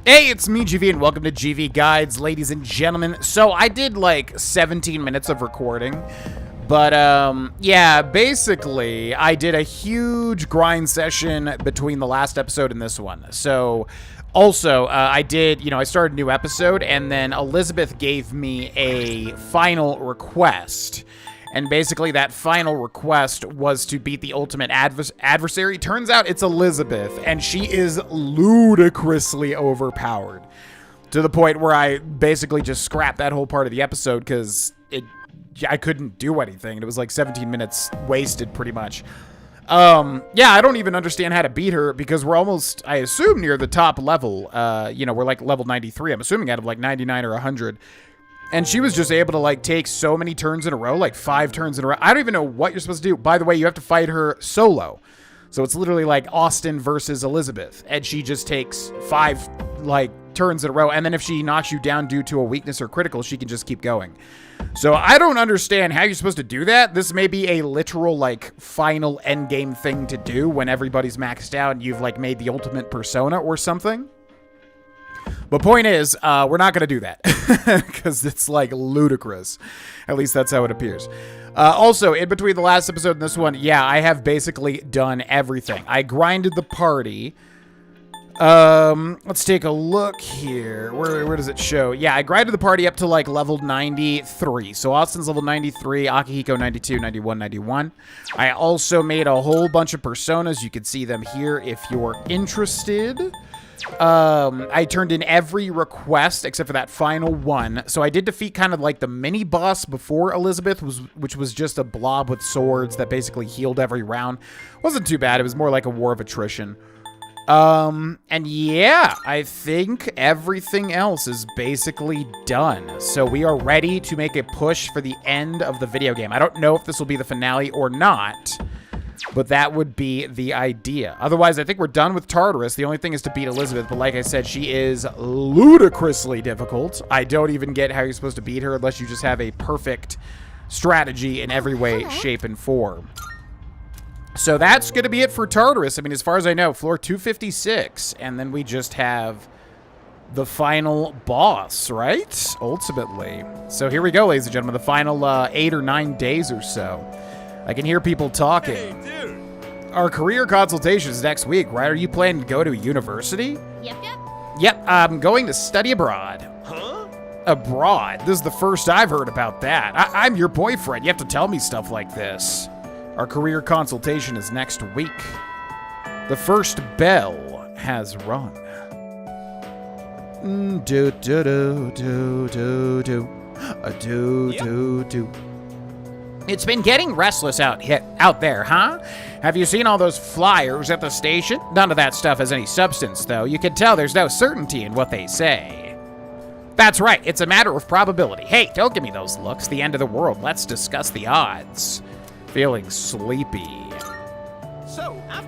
Hey, it's me, GV, and welcome to GV Guides, ladies and gentlemen. So I did like 17 minutes of recording, but yeah, basically I did a huge grind session between the last episode and this one. So also, I started a new episode, and then Elizabeth gave me a final request. And basically that final request was to beat the ultimate adversary. Turns out it's Elizabeth, and she is ludicrously overpowered. To the point where I basically just scrapped that whole part of the episode because I couldn't do anything. It was like 17 minutes wasted pretty much. Yeah, I don't even understand how to beat her because we're almost, I assume, near the top level. We're like level 93. I'm assuming out of like 99 or 100. And she was just able to, like, take so many turns in a row, like 5 turns in a row. I don't even know what you're supposed to do. By the way, you have to fight her solo. So it's literally like Austin versus Elizabeth. And she just takes 5, like, turns in a row. And then if she knocks you down due to a weakness or critical, she can just keep going. So I don't understand how you're supposed to do that. This may be a literal, like, final endgame thing to do when everybody's maxed out and you've, like, made the ultimate persona or something. But point is, we're not going to do that because it's like ludicrous. At least that's how it appears. Also, in between the last episode and this one, yeah, I have basically done everything. I grinded the party. Let's take a look here. Where does it show? Yeah, I grinded the party up to like level 93. So Austin's level 93, Akihiko 92, 91, 91. I also made a whole bunch of personas. You can see them here if you're interested. I turned in every request except for that final one. So I did defeat kind of like the mini boss before Elizabeth, which was just a blob with swords that basically healed every round. Wasn't too bad. It was more like a war of attrition. And yeah, I think everything else is basically done. So we are ready to make a push for the end of the video game. I don't know if this will be the finale or not, but that would be the idea. Otherwise, I think we're done with Tartarus. The only thing is to beat Elizabeth, but like I said, she is ludicrously difficult. I don't even get how you're supposed to beat her unless you just have a perfect strategy in every way, shape, and form. So that's going to be it for Tartarus. I mean, as far as I know, floor 256, and then we just have the final boss, right? Ultimately. So here we go, ladies and gentlemen, the final 8 or 9 days or so. I can hear people talking. Hey, dude. Our career consultation is next week, right? Are you planning to go to university? Yep. Yep, I'm going to study abroad. Huh? Abroad? This is the first I've heard about that. I'm your boyfriend. You have to tell me stuff like this. Our career consultation is next week. The first bell has rung. Do do do do do do. Do. It's been getting restless out there, huh? Have you seen all those flyers at the station? None of that stuff has any substance, though. You can tell there's no certainty in what they say. That's right, it's a matter of probability. Hey, don't give me those looks. The end of the world. Let's discuss the odds. Feeling sleepy.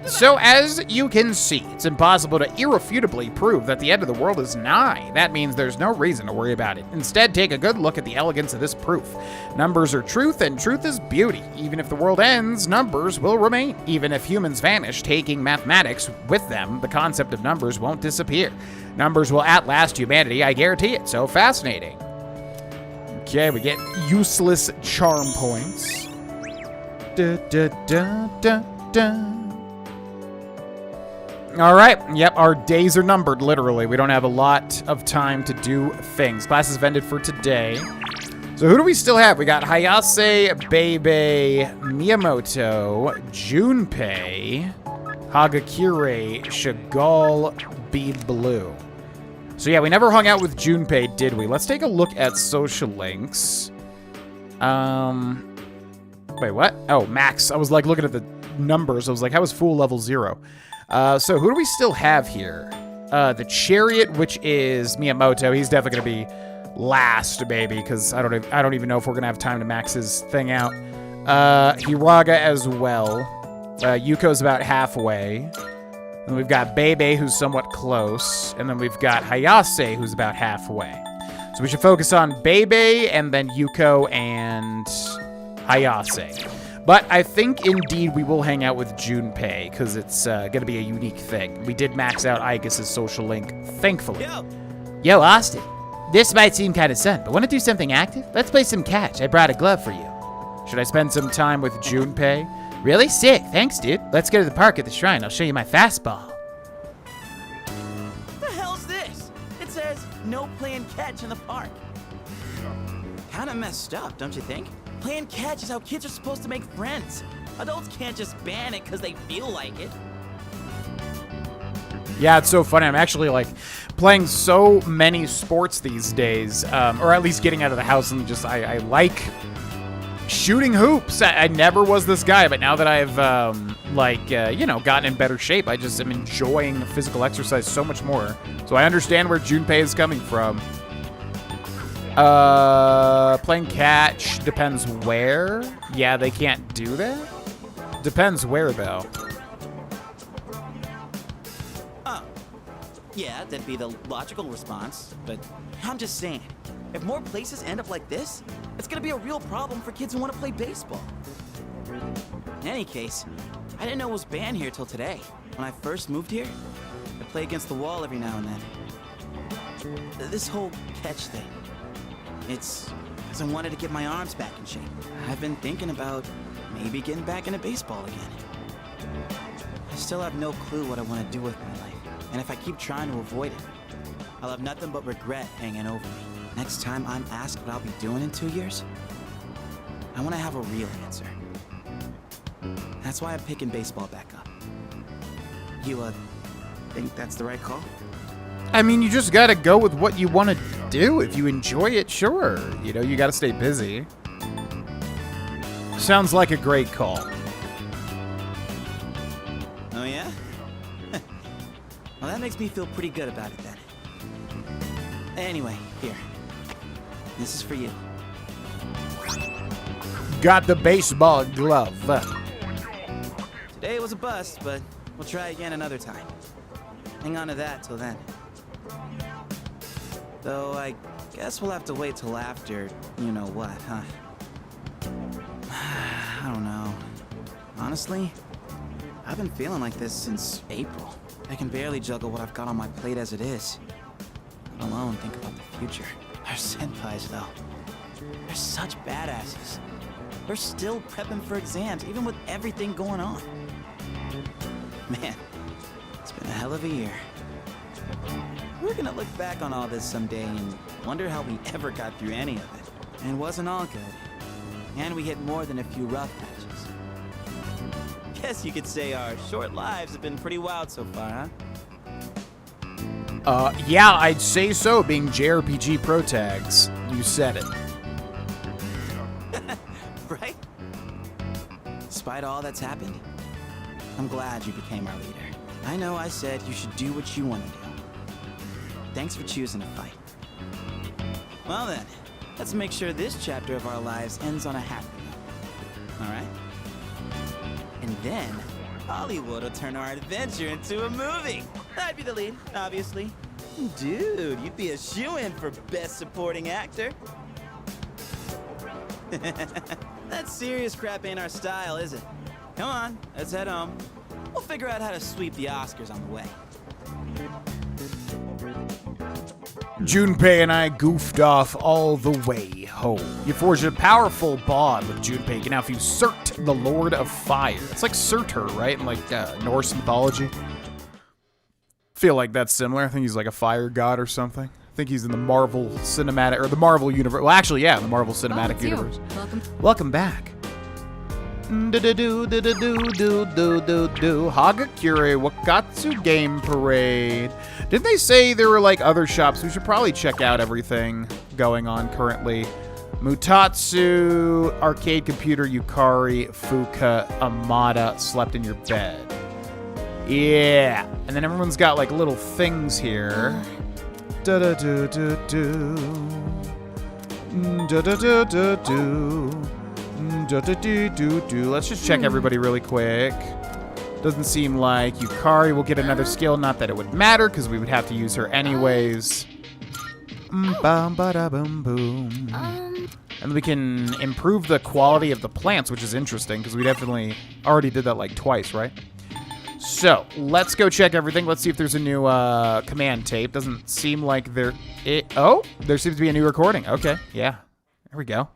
So as you can see, it's impossible to irrefutably prove that the end of the world is nigh. That means there's no reason to worry about it. Instead, take a good look at the elegance of this proof. Numbers are truth, and truth is beauty. Even if the world ends, numbers will remain. Even if humans vanish, taking mathematics with them, the concept of numbers won't disappear. Numbers will outlast humanity, I guarantee it. So fascinating. Okay, we get useless charm points. Da, da, da, da, da. All right. Yep, our days are numbered, literally. We don't have a lot of time to do things. Classes have ended for today. So who do we still have? We got Hayase, Bebe, Miyamoto, Junpei, Hagakure, Chagall, Be Blue. So yeah, we never hung out with Junpei, did we? Let's take a look at social links. Wait, what? Oh, max. I was like looking at the numbers. I was like, how is Fool level 0? So who do we still have here? The Chariot, which is Miyamoto. He's definitely going to be last, maybe, because I don't even know if we're going to have time to max his thing out. Hiraga as well. Yuko's about halfway. And we've got Bebe, who's somewhat close. And then we've got Hayase, who's about halfway. So we should focus on Bebe, and then Yuko and Hayase. But I think, indeed, we will hang out with Junpei, because it's going to be a unique thing. We did max out Aegis' social link, thankfully. Yo, Austin. This might seem kind of sudden, but want to do something active? Let's play some catch. I brought a glove for you. Should I spend some time with Junpei? Really? Sick. Thanks, dude. Let's go to the park at the shrine. I'll show you my fastball. The hell's this? It says, no playing catch in the park. Kinda messed up, don't you think? Playing catch is how kids are supposed to make friends. Adults can't just ban it because they feel like it. Yeah, it's so funny. I'm actually, like, playing so many sports these days, or at least getting out of the house, and just, I like shooting hoops. I never was this guy, but now that I've, you know, gotten in better shape, I just am enjoying physical exercise so much more. So I understand where Junpei is coming from. Playing catch depends where. Yeah, they can't do that. Depends where, though. Yeah, that'd be the logical response, but I'm just saying, if more places end up like this, it's gonna be a real problem for kids who want to play baseball. In any case, I didn't know it was banned here till today. When I first moved here, I play against the wall every now and then. This whole catch thing, it's because I wanted to get my arms back in shape. I've been thinking about maybe getting back into baseball again. I still have no clue what I want to do with my life. And if I keep trying to avoid it, I'll have nothing but regret hanging over me. Next time I'm asked what I'll be doing in 2 years, I want to have a real answer. That's why I'm picking baseball back up. You, think that's the right call? I mean, you just gotta go with what you want to do. If you enjoy it, sure. You know, you gotta stay busy. Sounds like a great call. Oh, yeah? Well, that makes me feel pretty good about it, then. Anyway, here. This is for you. Got the baseball glove. Today was a bust, but we'll try again another time. Hang on to that till then. Though I guess we'll have to wait till after you know what, huh? I don't know. Honestly, I've been feeling like this since April. I can barely juggle what I've got on my plate as it is. Let alone think about the future. Our senpais, though. They're such badasses. They're still prepping for exams, even with everything going on. Man, it's been a hell of a year. We're gonna look back on all this someday and wonder how we ever got through any of it. And it wasn't all good. And we hit more than a few rough patches. Guess you could say our short lives have been pretty wild so far, huh? Yeah, I'd say so, being JRPG pro tags. You said it. Right? Despite all that's happened, I'm glad you became our leader. I know I said you should do what you want to do. Thanks for choosing to fight. Well then, let's make sure this chapter of our lives ends on a happy note. Alright? And then, Hollywood will turn our adventure into a movie. I'd be the lead, obviously. Dude, you'd be a shoo-in for Best Supporting Actor. That serious crap ain't our style, is it? Come on, let's head home. We'll figure out how to sweep the Oscars on the way. Junpei and I goofed off all the way home. You forged a powerful bond with Junpei. You can now fuse Surt, the Lord of Fire. It's like Surtur, right? In like Norse mythology. Feel like that's similar. I think he's like a fire god or something. I think he's in the Marvel cinematic, or the Marvel universe. Well, actually, yeah, the Marvel cinematic universe. Welcome back. Hagakure Wakatsu Game Parade. Didn't they say there were like other shops? We should probably check out everything going on currently. Mutatsu, Arcade Computer, Yukari, Fuka, Amada, Slept in Your Bed. Yeah. And then everyone's got like little things here. Da-da-do-do-do. Da-da-do-do-do. Da-da-do-do-do. Let's just check everybody really quick. Doesn't seem like Yukari will get another skill. Not that it would matter, because we would have to use her anyways. Bum ba da boom boom. And we can improve the quality of the plants, which is interesting, because we definitely already did that like twice, right? So, let's go check everything. Let's see if there's a new command tape. Doesn't seem like there... Oh, there seems to be a new recording. Okay, yeah. There we go.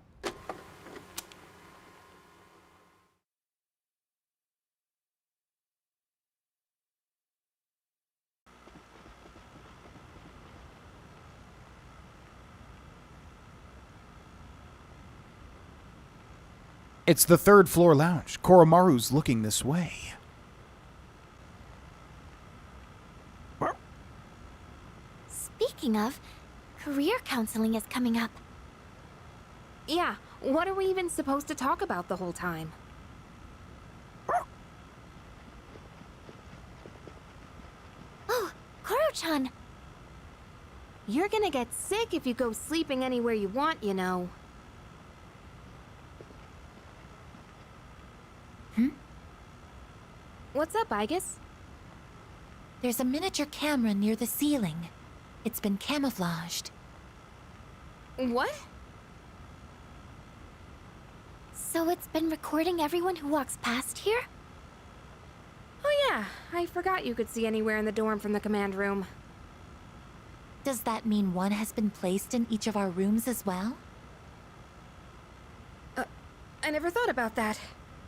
It's the third floor lounge. Koromaru's looking this way. Speaking of, career counseling is coming up. Yeah, what are we even supposed to talk about the whole time? Oh, Koro-chan. You're gonna get sick if you go sleeping anywhere you want, you know. What's up, Igus? There's a miniature camera near the ceiling. It's been camouflaged. What? So it's been recording everyone who walks past here? Oh yeah, I forgot you could see anywhere in the dorm from the command room. Does that mean one has been placed in each of our rooms as well? I never thought about that,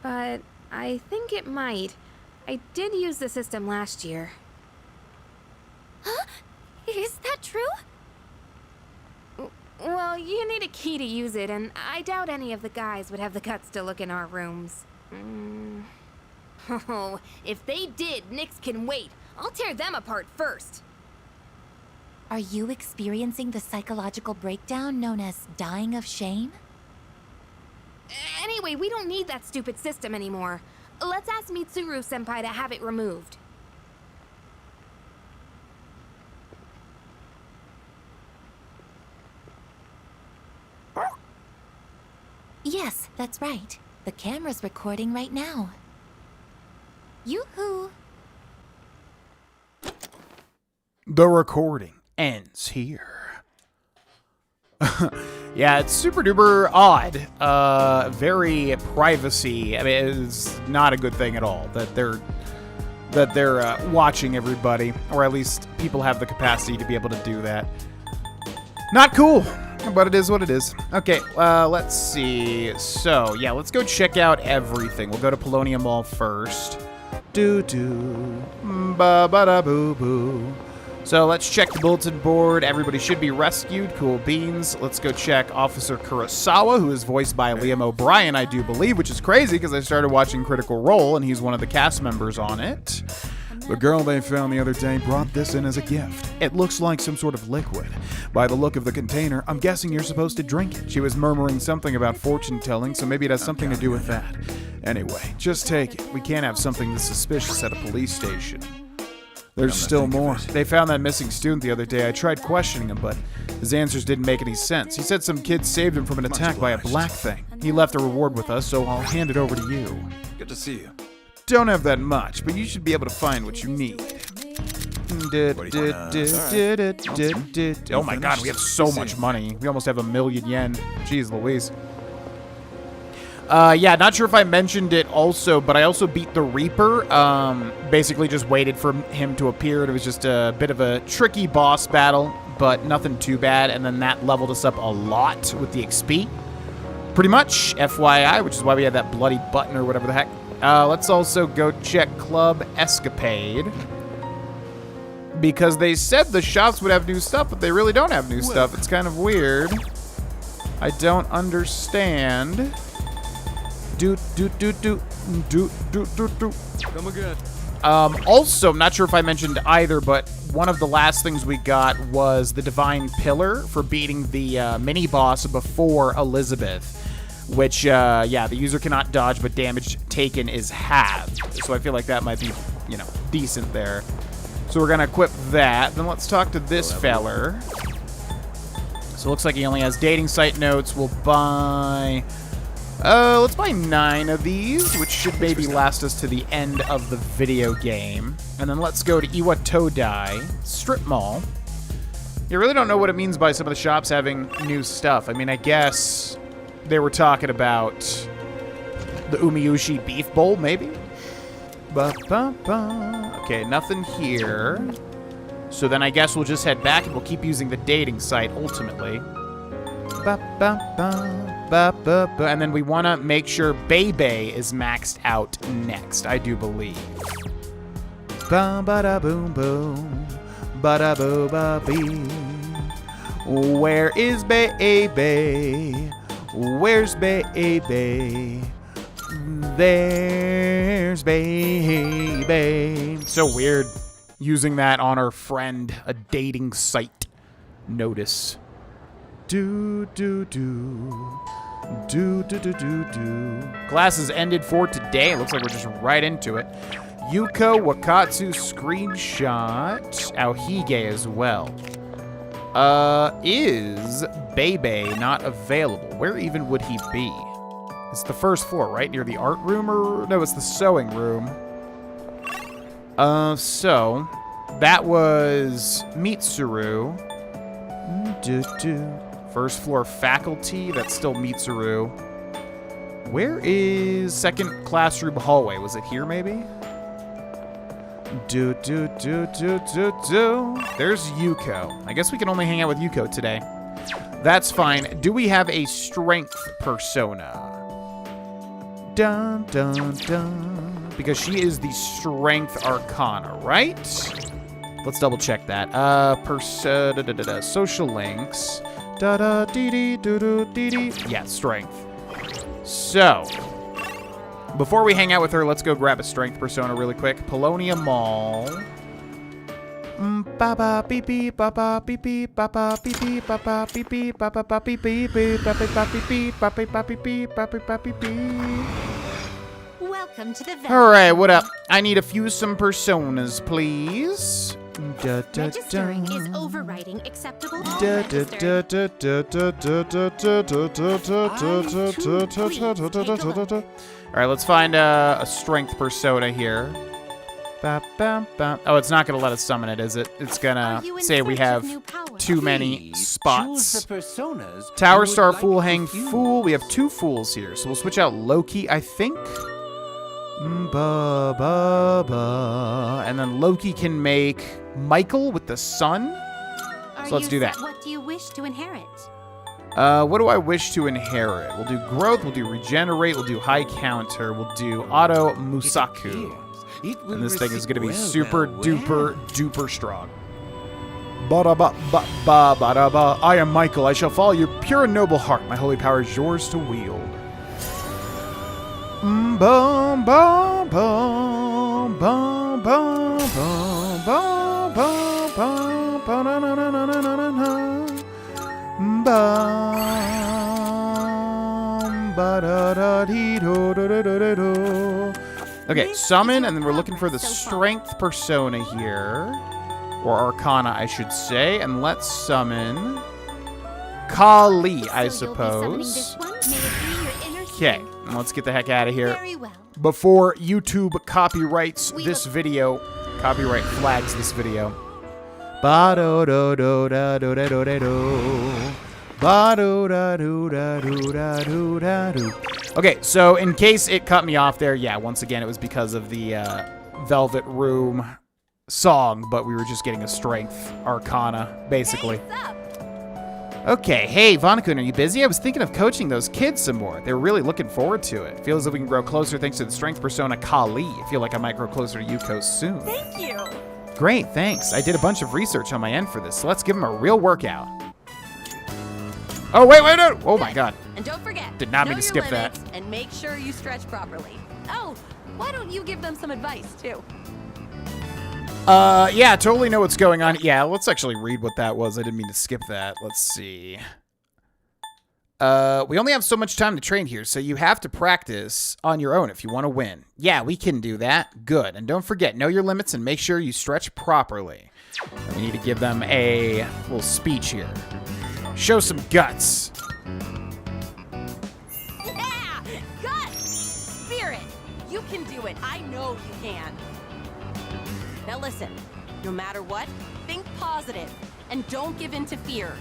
but I think it might. I did use the system last year. Huh? Is that true? Well, you need a key to use it, and I doubt any of the guys would have the guts to look in our rooms. Oh, if they did, Nyx can wait. I'll tear them apart first. Are you experiencing the psychological breakdown known as dying of shame? Anyway, we don't need that stupid system anymore. Let's ask Mitsuru-senpai to have it removed. Yes, that's right. The camera's recording right now. Yoo-hoo! The recording ends here. Yeah, it's super duper odd. Very privacy. I mean, it's not a good thing at all that they're watching everybody, or at least people have the capacity to be able to do that. Not cool, but it is what it is. Okay, let's see. So, yeah, let's go check out everything. We'll go to Polonium Mall first. Ba-ba-da-boo-boo. So let's check the bulletin board. Everybody should be rescued. Cool beans. Let's go check Officer Kurosawa, who is voiced by Liam O'Brien, I do believe, which is crazy because I started watching Critical Role, and he's one of the cast members on it. The girl they found the other day brought this in as a gift. It looks like some sort of liquid. By the look of the container, I'm guessing you're supposed to drink it. She was murmuring something about fortune-telling, so maybe it has something to do with that. Anyway, just take it. We can't have something this suspicious at a police station. There's still more. They found that missing student the other day. I tried questioning him, but his answers didn't make any sense. He said some kid saved him from an attack by a black thing. He left a reward with us, so I'll hand it over to you. Good to see you. Don't have that much, but you should be able to find what you need. Oh my god, we have so much money. We almost have 1,000,000 yen. Jeez Louise. Yeah, not sure if I mentioned it also, but I also beat the Reaper. Basically just waited for him to appear. It was just a bit of a tricky boss battle, but nothing too bad. And then that leveled us up a lot with the XP. Pretty much, FYI, which is why we had that bloody button or whatever the heck. Let's also go check Club Escapade. Because they said the shops would have new stuff, but they really don't have new stuff. It's kind of weird. I don't understand. Come again. Also, I'm not sure if I mentioned either, but one of the last things we got was the Divine Pillar for beating the mini-boss before Elizabeth. Which, yeah, the user cannot dodge, but damage taken is halved. So I feel like that might be, you know, decent there. So we're going to equip that. Then let's talk to this feller. So it looks like he only has dating site notes. We'll buy... let's buy 9 of these, which should maybe last us to the end of the video game. And then let's go to Iwatodai Strip Mall. You really don't know what it means by some of the shops having new stuff. I mean, I guess they were talking about the Umiyushi beef bowl, maybe? Okay, nothing here. So then I guess we'll just head back and we'll keep using the dating site ultimately. And then we want to make sure Bebe is maxed out next, I do believe. Ba-da-boom boom. Ba-da-boo-ba-bee. Where is Bebe? Where's Bebe? There's Bebe. So weird using that on our friend, a dating site. Notice. Do. Classes ended for today. It looks like we're just right into it. Yuko Wakatsu screenshot. Aohige as well. Is Bebe not available? Where even would he be? It's the first floor, right? Near the art room or... No, it's the sewing room. So... That was Mitsuru. First floor faculty. That's still Mitsuru. Where is second classroom hallway? Was it here, maybe? There's Yuko. I guess we can only hang out with Yuko today. That's fine. Do we have a strength persona? Dun, dun, dun. Because she is the strength arcana, right? Let's double check that. Social links. Yeah, strength. So, before we hang out with her, let's go grab a strength persona really quick. Polonia Mall. Ba beep beep ba ba beep beep ba ba beep beep ba ba beep beep ba ba beep beep ba ba beep beep ba ba beep beep ba ba beep beep. Welcome to the venue. All right, what up? I need some personas, please. Registering is overriding acceptable. All right, let's find a strength persona here. Oh, it's not going to let us summon it, is it? It's going to say we have too many spots. Tower Star, Fool, Hang Fool. We have 2 fools here, so we'll switch out Loki, I think. And then Loki can make Michael with the sun. So let's do that. What do you wish to inherit? What do I wish to inherit? We'll do growth, we'll do regenerate, we'll do high counter, we'll do auto Musaku. And this thing is going to be super duper strong. Ba-da-ba-ba-ba-ba-da-ba. I am Michael. I shall follow your pure and noble heart. My holy power is yours to wield. Bum bum bum bum bum bum bum bum bum na na na na na na na bum ba da da dee do do do do do. Okay, summon, and then we're looking for the strength persona here. Or arcana, I should say. And let's summon Kali, I suppose. Okay, and let's get the heck out of here. Very well. Before YouTube copyrights this video. Copyright flags this video. Ba-do-do-do-da-do-da-do-da-do. Ba-do-da-do-da-do-da-do-da-do. Okay, so in case it cut me off there, yeah, once again, it was because of the Velvet Room song, but we were just getting a strength arcana, basically. Okay, hey, Vanakun, are you busy? I was thinking of coaching those kids some more. They're really looking forward to it. Feels like we can grow closer thanks to the strength persona Kali. I feel like I might grow closer to Yuko soon. Thank you. Great, thanks. I did a bunch of research on my end for this, so let's give them a real workout. Oh, wait, no. Oh, my God. And don't forget, Did not mean to skip that. And make sure you stretch properly. Oh, why don't you give them some advice, too? Yeah, totally know what's going on. Yeah, let's actually read what that was. I didn't mean to skip that. Let's see. We only have so much time to train here, so you have to practice on your own if you want to win. Yeah, we can do that. Good. And don't forget, know your limits and make sure you stretch properly. And we need to give them a little speech here. Show some guts. Yeah! Guts! Spirit! You can do it. I know you can. Now listen, no matter what, think positive and don't give in to fear.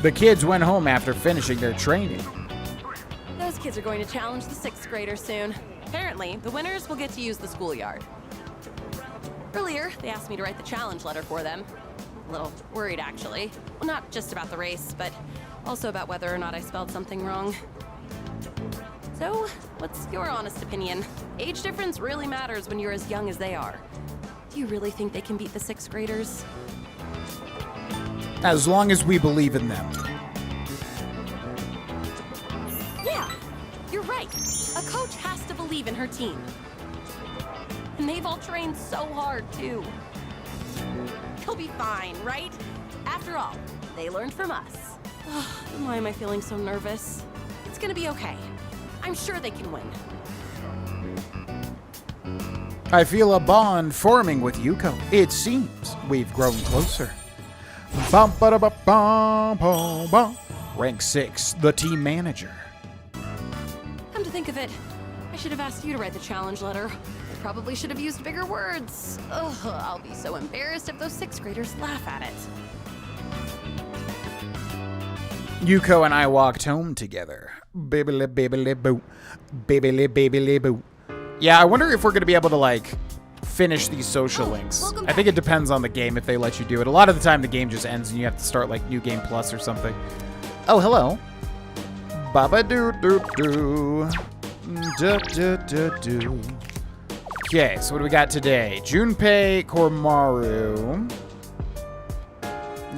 The kids went home after finishing their training. Those kids are going to challenge the 6th graders soon. Apparently, the winners will get to use the schoolyard. Earlier, they asked me to write the challenge letter for them. A little worried, actually. Well, not just about the race, but also about whether or not I spelled something wrong. So, what's your honest opinion? Age difference really matters when you're as young as they are. Do you really think they can beat the 6th graders? As long as we believe in them. Yeah, you're right. A coach has to believe in her team. And they've all trained so hard, too. He'll be fine, right? After all, they learned from us. Why am I feeling so nervous? It's gonna be okay. I'm sure they can win. I feel a bond forming with Yuko. It seems we've grown closer. Bum, ba, ba, bum, bum, bum. Rank 6, the team manager. Come to think of it, I should have asked you to write the challenge letter. I probably should have used bigger words. Ugh, I'll be so embarrassed if those 6th graders laugh at it. Yuko and I walked home together. Baby boo. Baby boo. Yeah, I wonder if we're going to be able to, like, finish these social links. I think it depends on the game if they let you do it. A lot of the time the game just ends and you have to start, like, New Game Plus or something. Oh, hello. Baba doo doo doo. Do do do do. Okay, so what do we got today? Junpei Kormaru.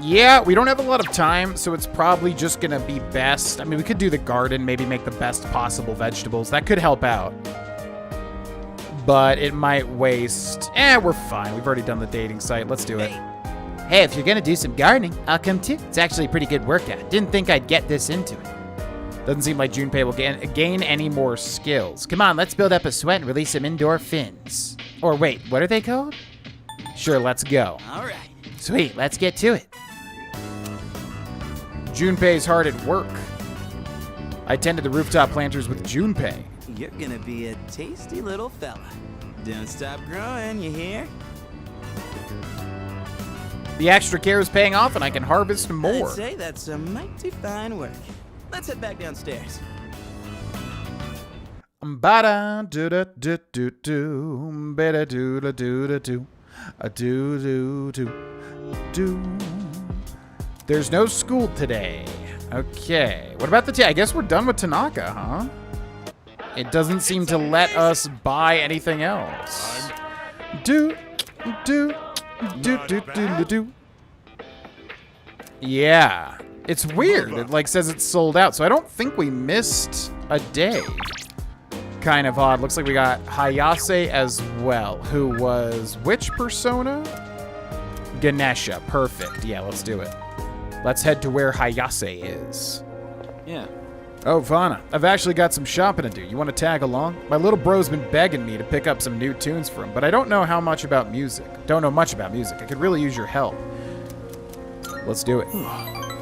Yeah, we don't have a lot of time, so it's probably just gonna be best. I mean, we could do the garden, maybe make the best possible vegetables. That could help out. But it might waste... we're fine. We've already done the dating site. Let's do it. Hey, if you're gonna do some gardening, I'll come too. It's actually a pretty good workout. Didn't think I'd get this into it. Doesn't seem like Junpei will gain any more skills. Come on, let's build up a sweat and release some indoor fins. Or wait, what are they called? Sure, let's go. All right. Sweet, let's get to it. Junpei's hard at work. I tended the rooftop planters with Junpei. You're gonna be a tasty little fella. Don't stop growing, you hear? The extra care is paying off and I can harvest more. I'd say that's a mighty fine work. Let's head back downstairs. Ba-da do-da-do-do-do, ba-da-do-da-do-da-do, a-do-do-do-do. There's no school today. Okay. What about the I guess we're done with Tanaka, huh? It doesn't seem to let us buy anything else. Do. Yeah. It's weird. It like says it's sold out, so I don't think we missed a day. Kind of odd. Looks like we got Hayase as well, who was which persona? Ganesha. Perfect. Yeah, let's do it. Let's head to where Hayase is. Yeah. Oh, Vana, I've actually got some shopping to do. You want to tag along? My little bro's been begging me to pick up some new tunes for him, but I don't know much about music. I could really use your help. Let's do it.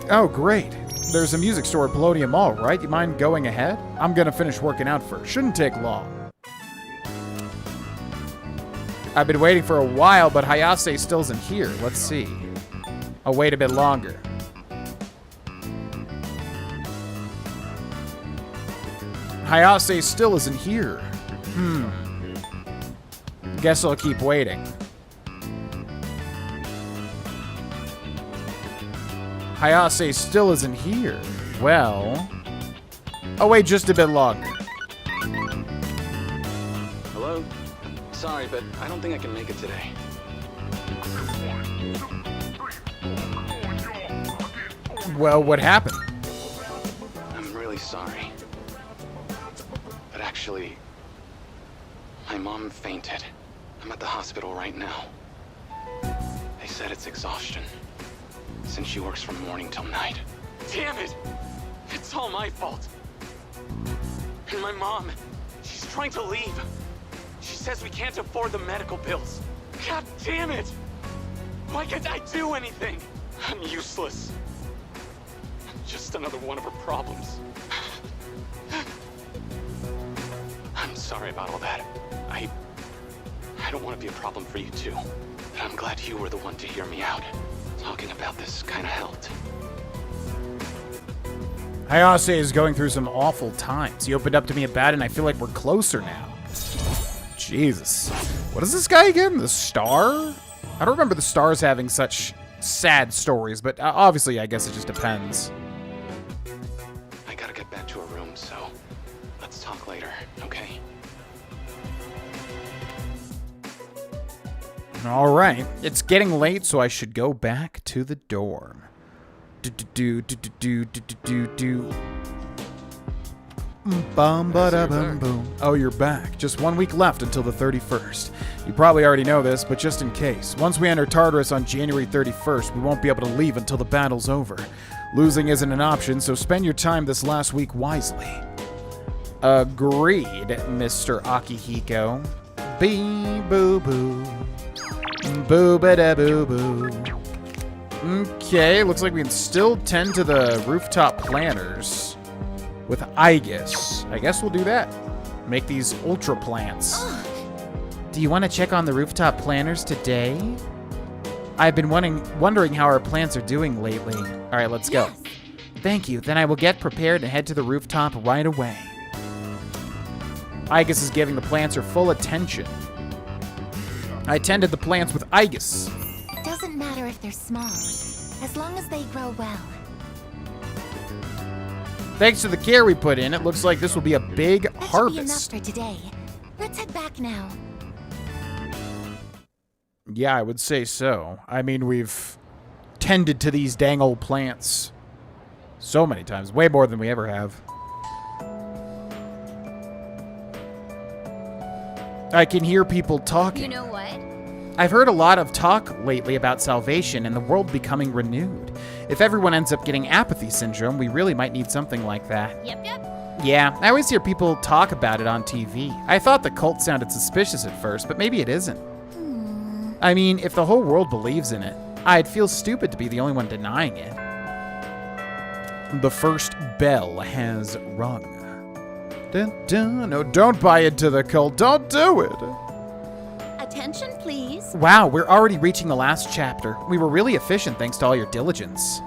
Oh, great. There's a music store at Palladium Mall, right? You mind going ahead? I'm gonna finish working out first. Shouldn't take long. I've been waiting for a while, but Hayase still isn't here. Let's see. I'll wait a bit longer. Hayase still isn't here. Guess I'll keep waiting. Hayase still isn't here. Well... I'll wait just a bit longer. Hello? Sorry, but I don't think I can make it today. Well, what happened? I'm really sorry. But actually, my mom fainted. I'm at the hospital right now. They said it's exhaustion, since she works from morning till night. Damn it! It's all my fault. And my mom, she's trying to leave. She says we can't afford the medical bills. God damn it! Why can't I do anything? I'm useless. Just another one of her problems. I'm sorry about all that. I don't want to be a problem for you too. But I'm glad you were the one to hear me out. Talking about this kind of helped. Hayase is going through some awful times. He opened up to me about it, and I feel like we're closer now. Jesus. What is this guy again? The Star? I don't remember the Stars having such sad stories, but obviously I guess it just depends. I gotta get back to a room, so let's talk later, okay? All right. It's getting late, so I should go back to the dorm. Bum-ba-da-bum-boom. Oh, you're back. Just 1 week left until the 31st. You probably already know this, but just in case. Once we enter Tartarus on January 31st, we won't be able to leave until the battle's over. Losing isn't an option, so spend your time this last week wisely. Agreed, Mr. Akihiko. Bee-boo-boo. Boo-ba-da-boo-boo. Okay, looks like we can still tend to the rooftop planters with Aegis. I guess we'll do that. Make these ultra plants. Do you want to check on the rooftop planters today? I've been wondering how our plants are doing lately. All right, let's go. Yes. Thank you. Then I will get prepared and head to the rooftop right away. Aegis is giving the plants her full attention. I tended the plants with Aegis. It doesn't matter if they're small, as long as they grow well. Thanks to the care we put in, it looks like this will be a big That should be enough harvest. for today. Let's head back now. Yeah, I would say so. I mean, we've tended to these dang old plants so many times, way more than we ever have. I can hear people talking. You know what? I've heard a lot of talk lately about salvation and the world becoming renewed. If everyone ends up getting apathy syndrome, we really might need something like that. Yep. Yeah, I always hear people talk about it on TV. I thought the cult sounded suspicious at first, but maybe it isn't. I mean, if the whole world believes in it, I'd feel stupid to be the only one denying it. The first bell has rung. Dun, dun. No, don't buy into the cult. Don't do it. Attention, please. Wow, we're already reaching the last chapter. We were really efficient thanks to all your diligence.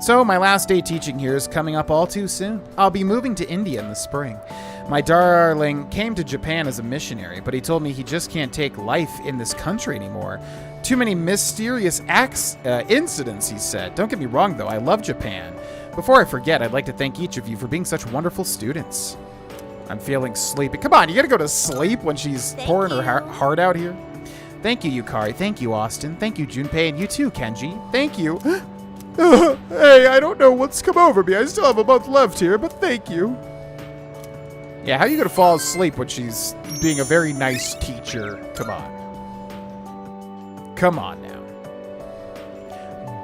So, my last day teaching here is coming up all too soon. I'll be moving to India in the spring. My darling came to Japan as a missionary, but he told me he just can't take life in this country anymore. Too many mysterious incidents, he said. Don't get me wrong, though. I love Japan. Before I forget, I'd like to thank each of you for being such wonderful students. I'm feeling sleepy. Come on, you gotta go to sleep when she's pouring her heart out here. Thank you, Yukari. Thank you, Austin. Thank you, Junpei. And you too, Kenji. Thank you. Hey, I don't know what's come over me. I still have a month left here, but thank you. Yeah, how are you gonna fall asleep when she's being a very nice teacher? Come on. Come on now.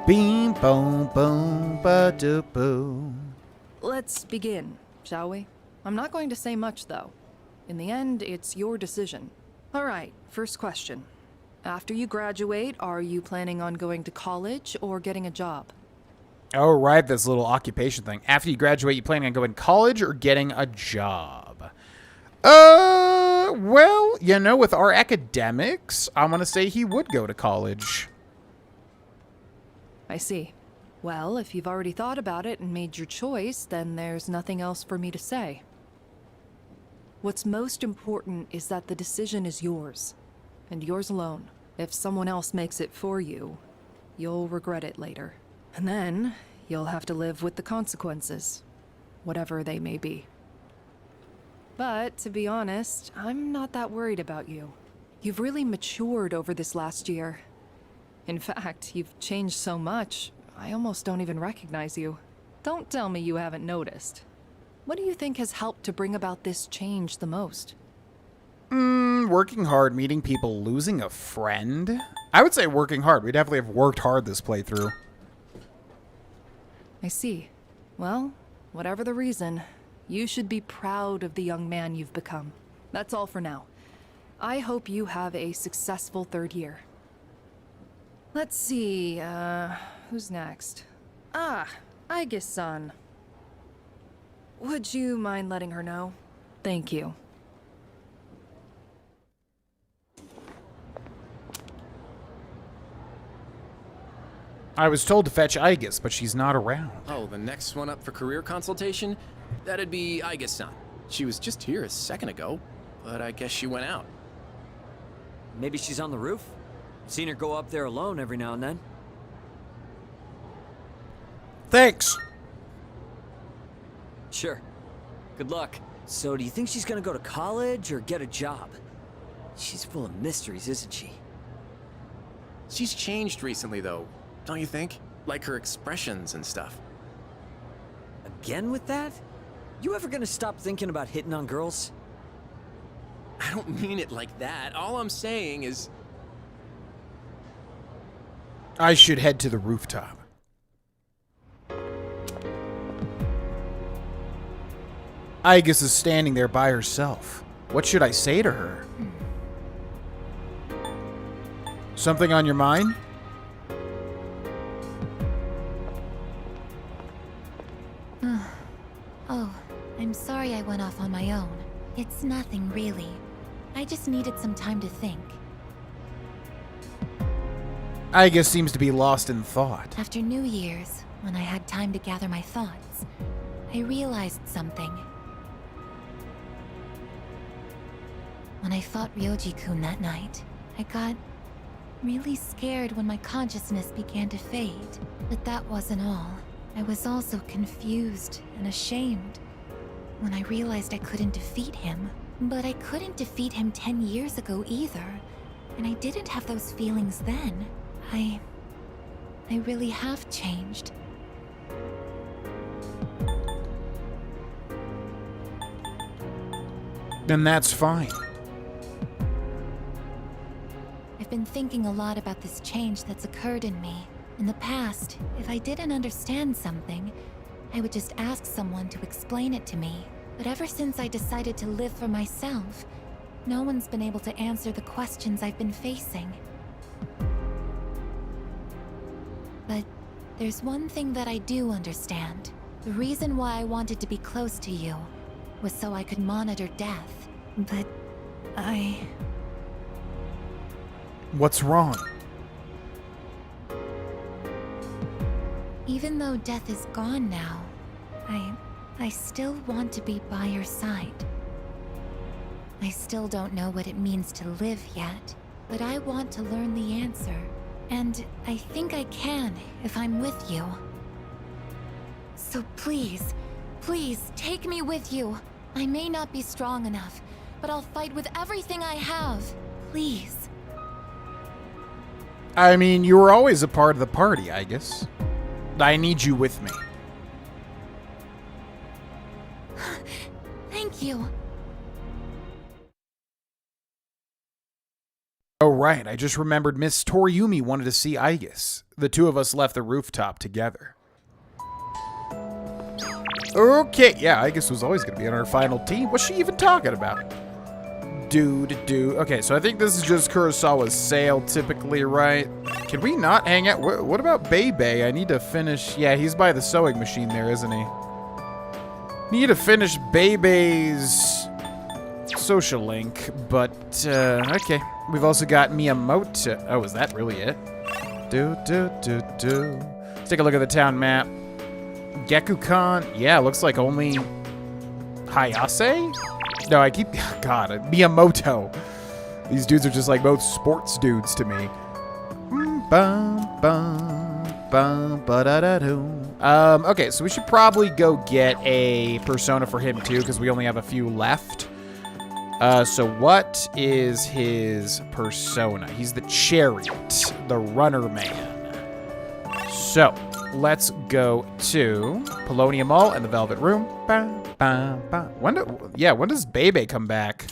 Beam, boom, boom, ba-doo, boom. Let's begin, shall we? I'm not going to say much, though. In the end, it's your decision. All right, first question. After you graduate, are you planning on going to college or getting a job? Oh, right, this little occupation thing. After you graduate, you planning on going to college or getting a job? Well, you know, with our academics, I'm going to say he would go to college. I see. Well, if you've already thought about it and made your choice, then there's nothing else for me to say. What's most important is that the decision is yours, and yours alone. If someone else makes it for you, you'll regret it later. And then, you'll have to live with the consequences, whatever they may be. But, to be honest, I'm not that worried about you. You've really matured over this last year. In fact, you've changed so much, I almost don't even recognize you. Don't tell me you haven't noticed. What do you think has helped to bring about this change the most? Working hard, meeting people, losing a friend. I would say working hard. We definitely have worked hard this playthrough. I see. Well, whatever the reason, you should be proud of the young man you've become. That's all for now. I hope you have a successful third year. Let's see, who's next? Aegis-san. Would you mind letting her know? Thank you. I was told to fetch Aegis, but she's not around. Oh, the next one up for career consultation? That'd be Aegis-san. She was just here a second ago, but I guess she went out. Maybe she's on the roof? Seen her go up there alone every now and then. Thanks. Sure. Good luck. So do you think she's gonna go to college or get a job? She's full of mysteries, isn't she? She's changed recently, though, don't you think? Like her expressions and stuff. Again with that? You ever gonna stop thinking about hitting on girls? I don't mean it like that. All I'm saying is... I should head to the rooftop. Aegis is standing there by herself. What should I say to her? Something on your mind? Oh, I'm sorry I went off on my own. It's nothing, really. I just needed some time to think. Aegis seems to be lost in thought. After New Year's, when I had time to gather my thoughts, I realized something. When I fought Ryoji-kun that night, I got really scared when my consciousness began to fade. But that wasn't all. I was also confused and ashamed when I realized I couldn't defeat him. But I couldn't defeat him 10 years ago either, and I didn't have those feelings then. I really have changed. Then that's fine. I've been thinking a lot about this change that's occurred in me. In the past, if I didn't understand something, I would just ask someone to explain it to me. But ever since I decided to live for myself, no one's been able to answer the questions I've been facing. But there's one thing that I do understand. The reason why I wanted to be close to you was so I could monitor death. But What's wrong? even though death is gone now, I still want to be by your side. I still don't know what it means to live yet, but I want to learn the answer. And I think I can if I'm with you. So please, please take me with you. I may not be strong enough, but I'll fight with everything I have. Please. I mean, you were always a part of the party, Aegis. I need you with me. Thank you. Oh, right. I just remembered Miss Toriumi wanted to see Aegis. The two of us left the rooftop together. Okay, yeah, Aegis was always going to be on our final team. What's she even talking about? Okay, so I think this is just Kurosawa's sale typically, right? Can we not hang out? What about Bebe? I need to finish... Yeah, he's by the sewing machine there, isn't he? Need to finish Bebe's social link, but, okay. We've also got Miyamoto. Oh, is that really it? Let's take a look at the town map. Gekukan. Yeah, looks like only Hayase? No, I keep... God, Miyamoto. These dudes are just like both sports dudes to me. Okay, so we should probably go get a persona for him too, because we only have a few left. So what is his persona? He's the chariot, the runner man. So let's go to Polonium Mall and the Velvet Room. When does Bebe come back?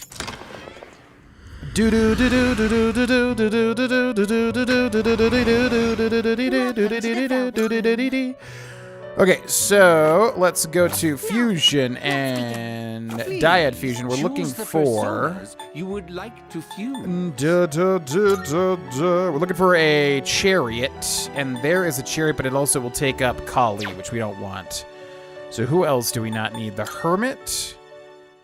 Okay, so let's go to Fusion and Dyad Fusion. We're looking for... You would like to fuse. We're looking for a chariot, and there is a chariot, but it also will take up Kali, which we don't want. So who else do we not need? The Hermit,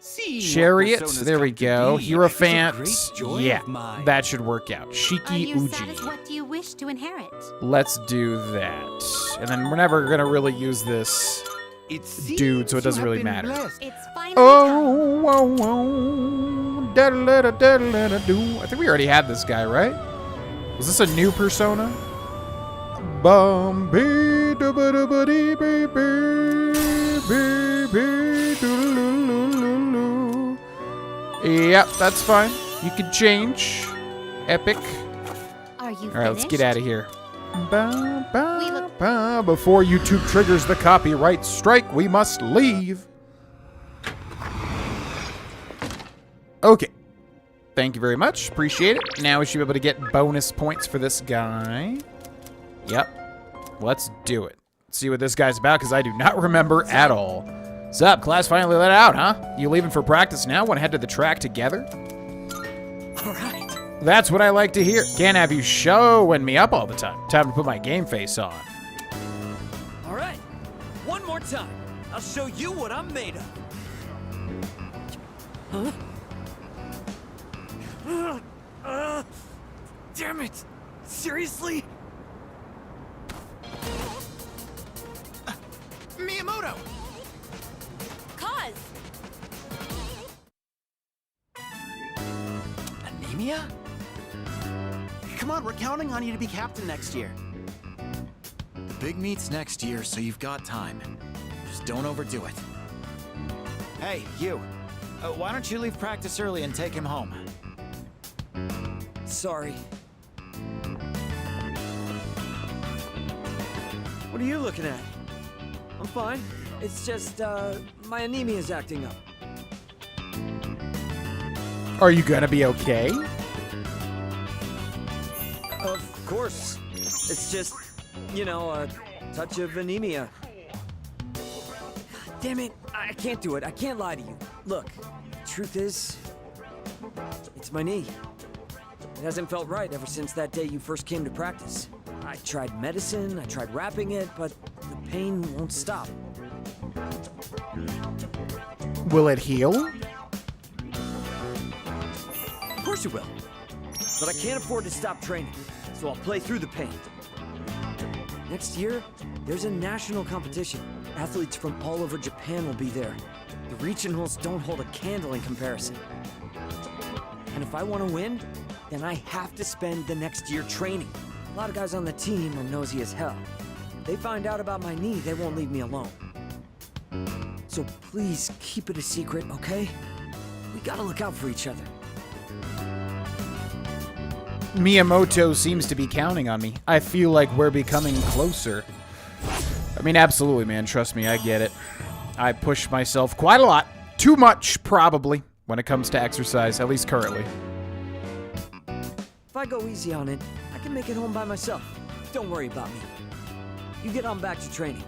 See what Chariots, personas there we come to go. be Hierophant, is a great joy yeah, of mine. that should work out. Are Shiki you Uji. satisfied? What do you wish to inherit? Let's do that. And then we're never gonna really use this It dude, so it seems doesn't you really have been matter. blessed. It's finally time. Oh, da-da-da-da-da-da-do. I think we already had this guy, right? Was this a new persona? Bumby doo-ba-doo-ba-dee, bee, doo-doo-doo-doo-doo. Yep, that's fine. You can change. Epic. Are you All right, let's get finished? out of here. Ba, ba, ba. Before YouTube triggers the copyright strike, we must leave. Okay. Thank you very much. Appreciate it. Now we should be able to get bonus points for this guy. Yep. Let's do it. See what this guy's about, because I do not remember at all. What's up? Class finally let out, huh? You leaving for practice now? Want to head to the track together? All right. That's what I like to hear. Can't have you showing me up all the time. Time to put my game face on. All right. One more time. I'll show you what I'm made of. Huh? Damn it. Seriously? Miyamoto! Cause. Anemia? Come on, we're counting on you to be captain next year. The big meet's next year, so you've got time. Just don't overdo it. Hey, you. Why don't you leave practice early and take him home? Sorry. What are you looking at? I'm fine. It's just, my anemia's acting up. Are you gonna be okay? Of course. It's just, you know, a touch of anemia. Damn it, I can't do it. I can't lie to you. Look, truth is, it's my knee. It hasn't felt right ever since that day you first came to practice. I tried medicine, I tried wrapping it, but the pain won't stop. Will it heal? Of course it will. But I can't afford to stop training, so I'll play through the pain. Next year, there's a national competition. Athletes from all over Japan will be there. The regionals don't hold a candle in comparison. And if I want to win, then I have to spend the next year training. A lot of guys on the team are nosy as hell. If they find out about my knee, they won't leave me alone. So please keep it a secret, okay? We gotta look out for each other. Miyamoto seems to be counting on me. I feel like we're becoming closer. I mean, absolutely, man. Trust me, I get it. I push myself quite a lot. Too much, probably, when it comes to exercise, at least currently. If I go easy on it, I can make it home by myself. Don't worry about me. You get on back to training.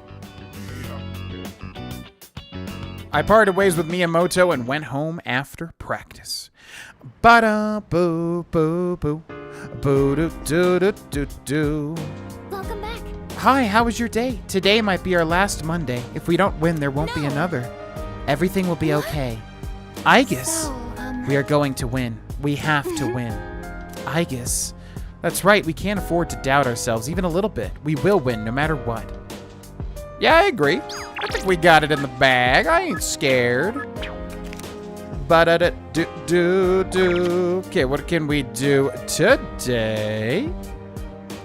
I parted ways with Miyamoto and went home after practice. Ba-da-boo-boo-boo. Boo-doo-doo-doo-doo-doo. Welcome back. Hi, how was your day? Today might be our last Monday. If we don't win, there won't be another. Everything will be okay. Aegis. So, We are going to win. We have to win. Aegis. That's right, we can't afford to doubt ourselves even a little bit. We will win no matter what. Yeah, I agree. I think we got it in the bag. I ain't scared. Ba-da-da-do-do-do. Okay, what can we do today?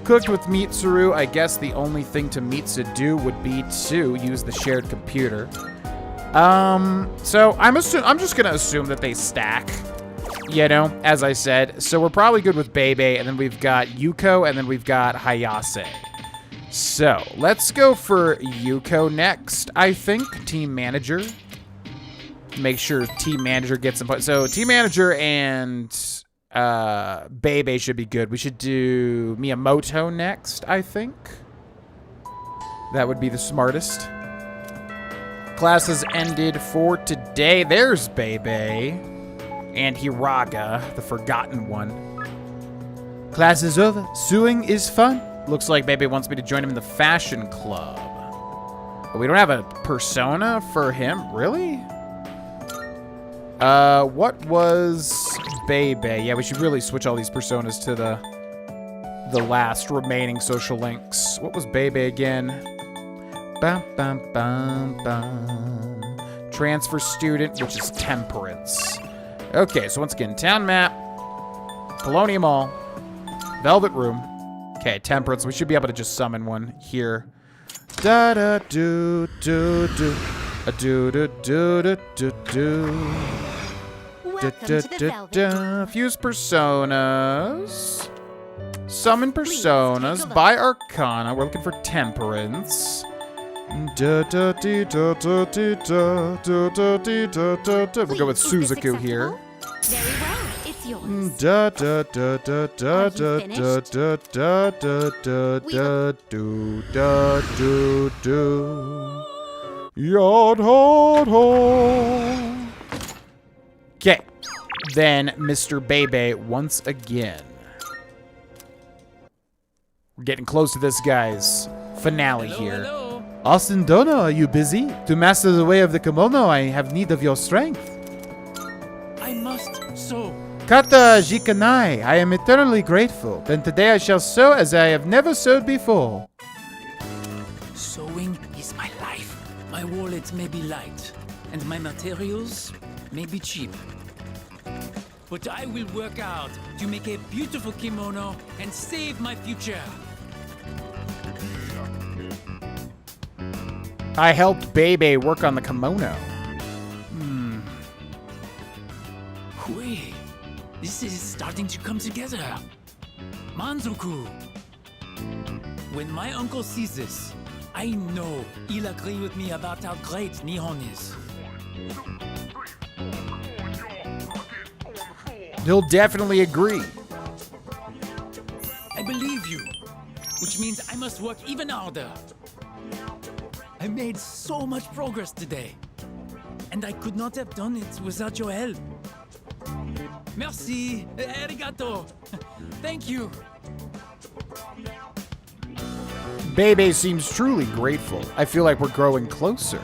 Cooked with Mitsuru. I guess the only thing to do would be to use the shared computer. So I'm just gonna assume that they stack. You know, as I said. So we're probably good with Bebe, and then we've got Yuko, and then we've got Hayase. So let's go for Yuko next, I think. Team manager. Make sure team manager gets some points. So team manager and Bebe should be good. We should do Miyamoto next, I think. That would be the smartest. Class has ended for today. There's Bebe. And Hiraga, the forgotten one. Class is over. Suing is fun. Looks like Bebe wants me to join him in the fashion club. But we don't have a persona for him, really? What was Bebe? Yeah, we should really switch all these personas to the last remaining social links. What was Bebe again? Bum, bum, bum, bum. Transfer student, which is temperance. Okay, so once again, town map, Polonium Mall, Velvet Room. Okay, temperance. We should be able to just summon one here. Da da do do do. A do do do do do do. Welcome to the Velvet. Fuse personas. Summon personas. Buy Arcana. We're looking for temperance. Da da dee da da dee da da da dee da da da. We'll go with Suzaku here. Very well. It's yours. Da da da da da da da da da da da da do da do do. Yod hod ho. Okay, then Mr. Bebe once again. We're getting close to this guy's finale here. Hello. Austin Dono, are you busy? To master the way of the kimono, I have need of your strength. I must sew. Kata Jikanai, I am eternally grateful. Then today I shall sew as I have never sewed before. Sewing is my life. My wallet may be light, and my materials may be cheap. But I will work out to make a beautiful kimono and save my future. I helped Bebe work on the kimono. Wait, this is starting to come together. Manzoku. When my uncle sees this, I know he'll agree with me about how great Nihon is. He'll definitely agree. I believe you, which means I must work even harder. I made so much progress today, and I could not have done it without your help. Merci, arigato. Thank you. Bebe seems truly grateful. I feel like we're growing closer.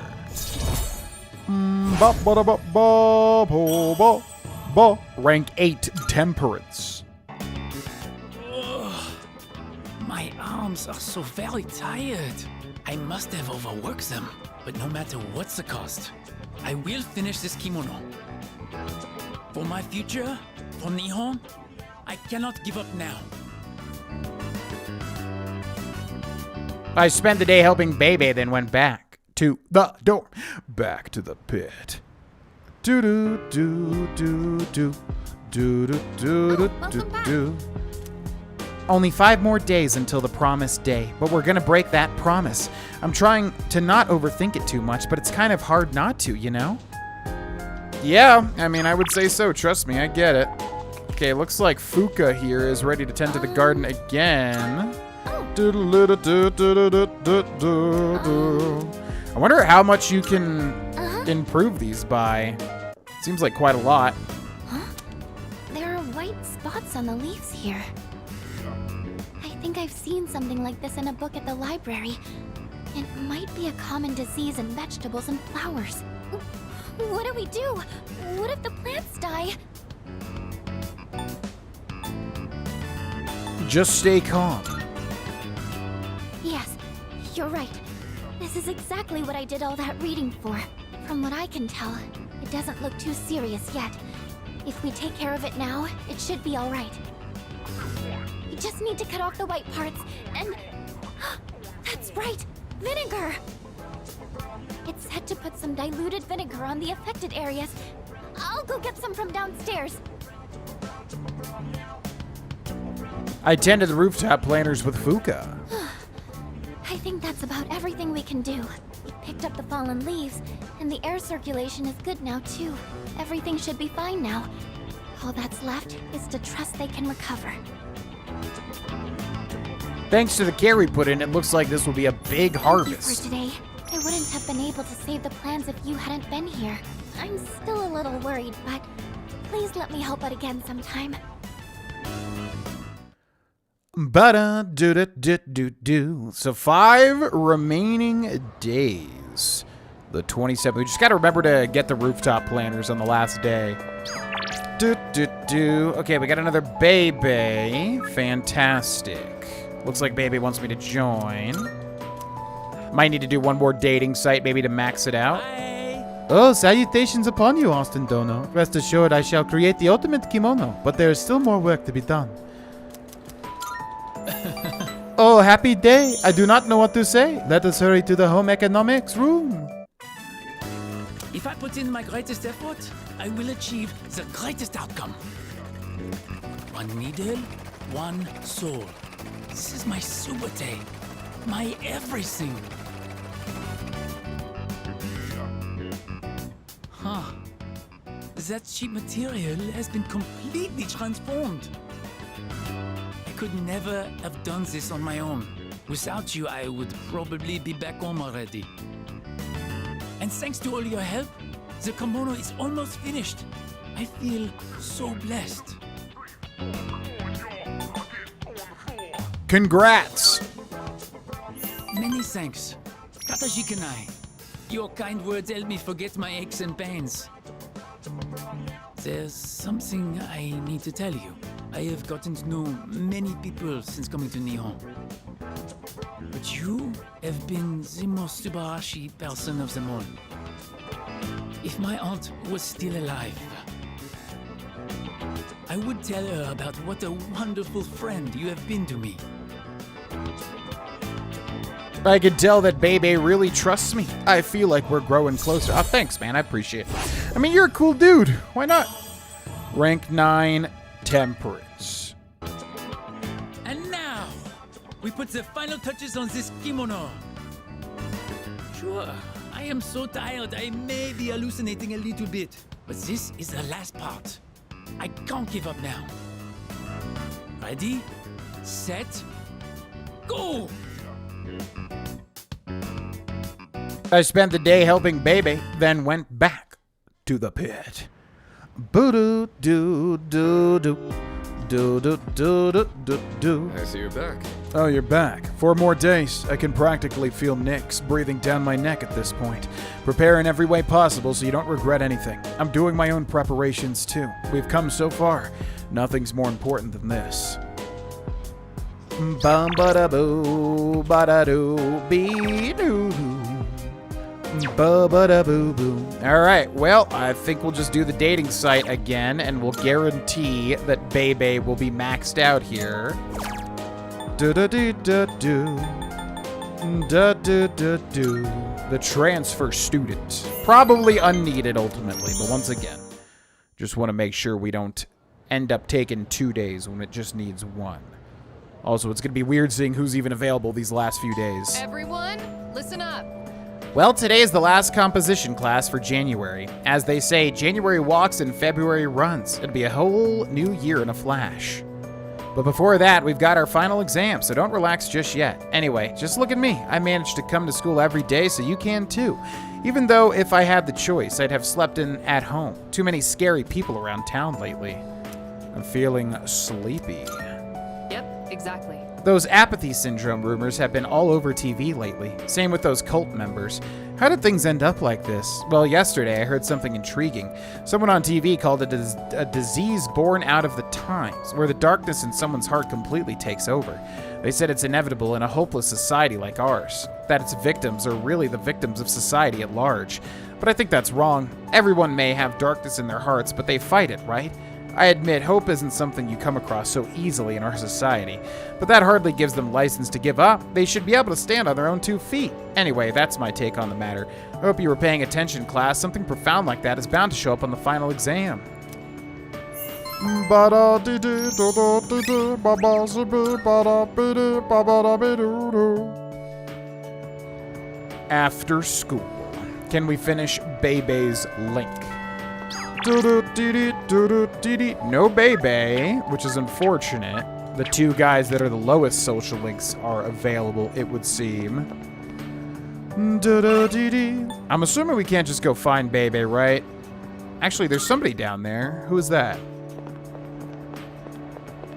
Rank 8 temperance. Ugh, my arms are so very tired. I must have overworked them, but no matter what's the cost, I will finish this kimono. For my future, for Nihon, I cannot give up now. I spent the day helping Bebe, then went back to the door. Back to the pit. Do do do do do do do do do do. Only 5 more days until the promised day, but we're gonna break that promise. I'm trying to not overthink it too much, but it's kind of hard not to, you know? Yeah, I mean, I would say so. Trust me, I get it. Okay, looks like Fuka here is ready to tend to the garden again. I wonder how much you can improve these by. Seems like quite a lot. Huh? There are white spots on the leaves here. I think I've seen something like this in a book at the library. It might be a common disease in vegetables and flowers. What do we do? What if the plants die? Just stay calm. Yes, you're right. This is exactly what I did all that reading for. From what I can tell, it doesn't look too serious yet. If we take care of it now, it should be all right. We just need to cut off the white parts and... That's right! Vinegar! It's said to put some diluted vinegar on the affected areas. I'll go get some from downstairs. I tended the rooftop planters with Fuka. I think that's about everything we can do. We picked up the fallen leaves, and the air circulation is good now too. Everything should be fine now. All that's left is to trust they can recover. Thanks to the care we put in, it looks like this will be a big harvest. Thank you for today. I wouldn't have been able to save the plans if you hadn't been here. I'm still a little worried, but please let me help out again sometime. So 5 remaining days. The 27th. We just got to remember to get the rooftop planners on the last day. Okay, we got another Bebe. Fantastic. Looks like Bebe wants me to join. Might need to do one more dating site, maybe to max it out. Oh, salutations upon you, Austin Dono. Rest assured I shall create the ultimate kimono, but there is still more work to be done. Oh, happy day. I do not know what to say. Let us hurry to the home economics room. If I put in my greatest effort, I will achieve the greatest outcome. One needle, one soul. This is my subate, my everything. Huh. That cheap material has been completely transformed. I could never have done this on my own. Without you, I would probably be back home already. And thanks to all your help, the kimono is almost finished. I feel so blessed. Congrats! Many thanks. Katajikanai. Your kind words help me forget my aches and pains. There's something I need to tell you. I have gotten to know many people since coming to Nihon. But you have been the most Subarashi person of them all. If my aunt was still alive, I would tell her about what a wonderful friend you have been to me. I can tell that Bebe really trusts me. I feel like we're growing closer. Oh, thanks, man. I appreciate it. I mean, you're a cool dude. Why not? Rank 9, Temperance. And now, we put the final touches on this kimono. Sure, I am so tired I may be hallucinating a little bit. But this is the last part. I can't give up now. Ready, set, go! I spent the day helping Bebe, then went back to the pit. Boo doo doo doo doo doo doo doo doo doo. I see you're back. Oh, you're back. 4 more days. I can practically feel Nyx breathing down my neck at this point. Prepare in every way possible so you don't regret anything. I'm doing my own preparations too. We've come so far. Nothing's more important than this. Bum ba da boo ba da doo bee doo. Ba ba da boo boo. All right. Well, I think we'll just do the dating site again, and we'll guarantee that Bebe will be maxed out here. Do do do do do. Da do do do. The transfer student. Probably unneeded ultimately, but once again, just want to make sure we don't end up taking 2 days when it just needs 1. Also, it's going to be weird seeing who's even available these last few days. Everyone, listen up. Well, today is the last composition class for January. As they say, January walks and February runs. It'll be a whole new year in a flash. But before that, we've got our final exam, so don't relax just yet. Anyway, just look at me. I managed to come to school every day, so you can too. Even though if I had the choice, I'd have slept in at home. Too many scary people around town lately. I'm feeling sleepy. Yep, exactly. Those apathy syndrome rumors have been all over TV lately. Same with those cult members. How did things end up like this? Well, yesterday I heard something intriguing. Someone on TV called it a disease born out of the times, where the darkness in someone's heart completely takes over. They said it's inevitable in a hopeless society like ours, that its victims are really the victims of society at large. But I think that's wrong. Everyone may have darkness in their hearts, but they fight it, right? I admit, hope isn't something you come across so easily in our society, but that hardly gives them license to give up. They should be able to stand on their own 2 feet. Anyway, that's my take on the matter. I hope you were paying attention, class. Something profound like that is bound to show up on the final exam. After school. Can we finish Bebe's link? No Bebe, which is unfortunate. The 2 guys that are the lowest social links are available, it would seem. I'm assuming we can't just go find Bebe, right? Actually, there's somebody down there. Who is that?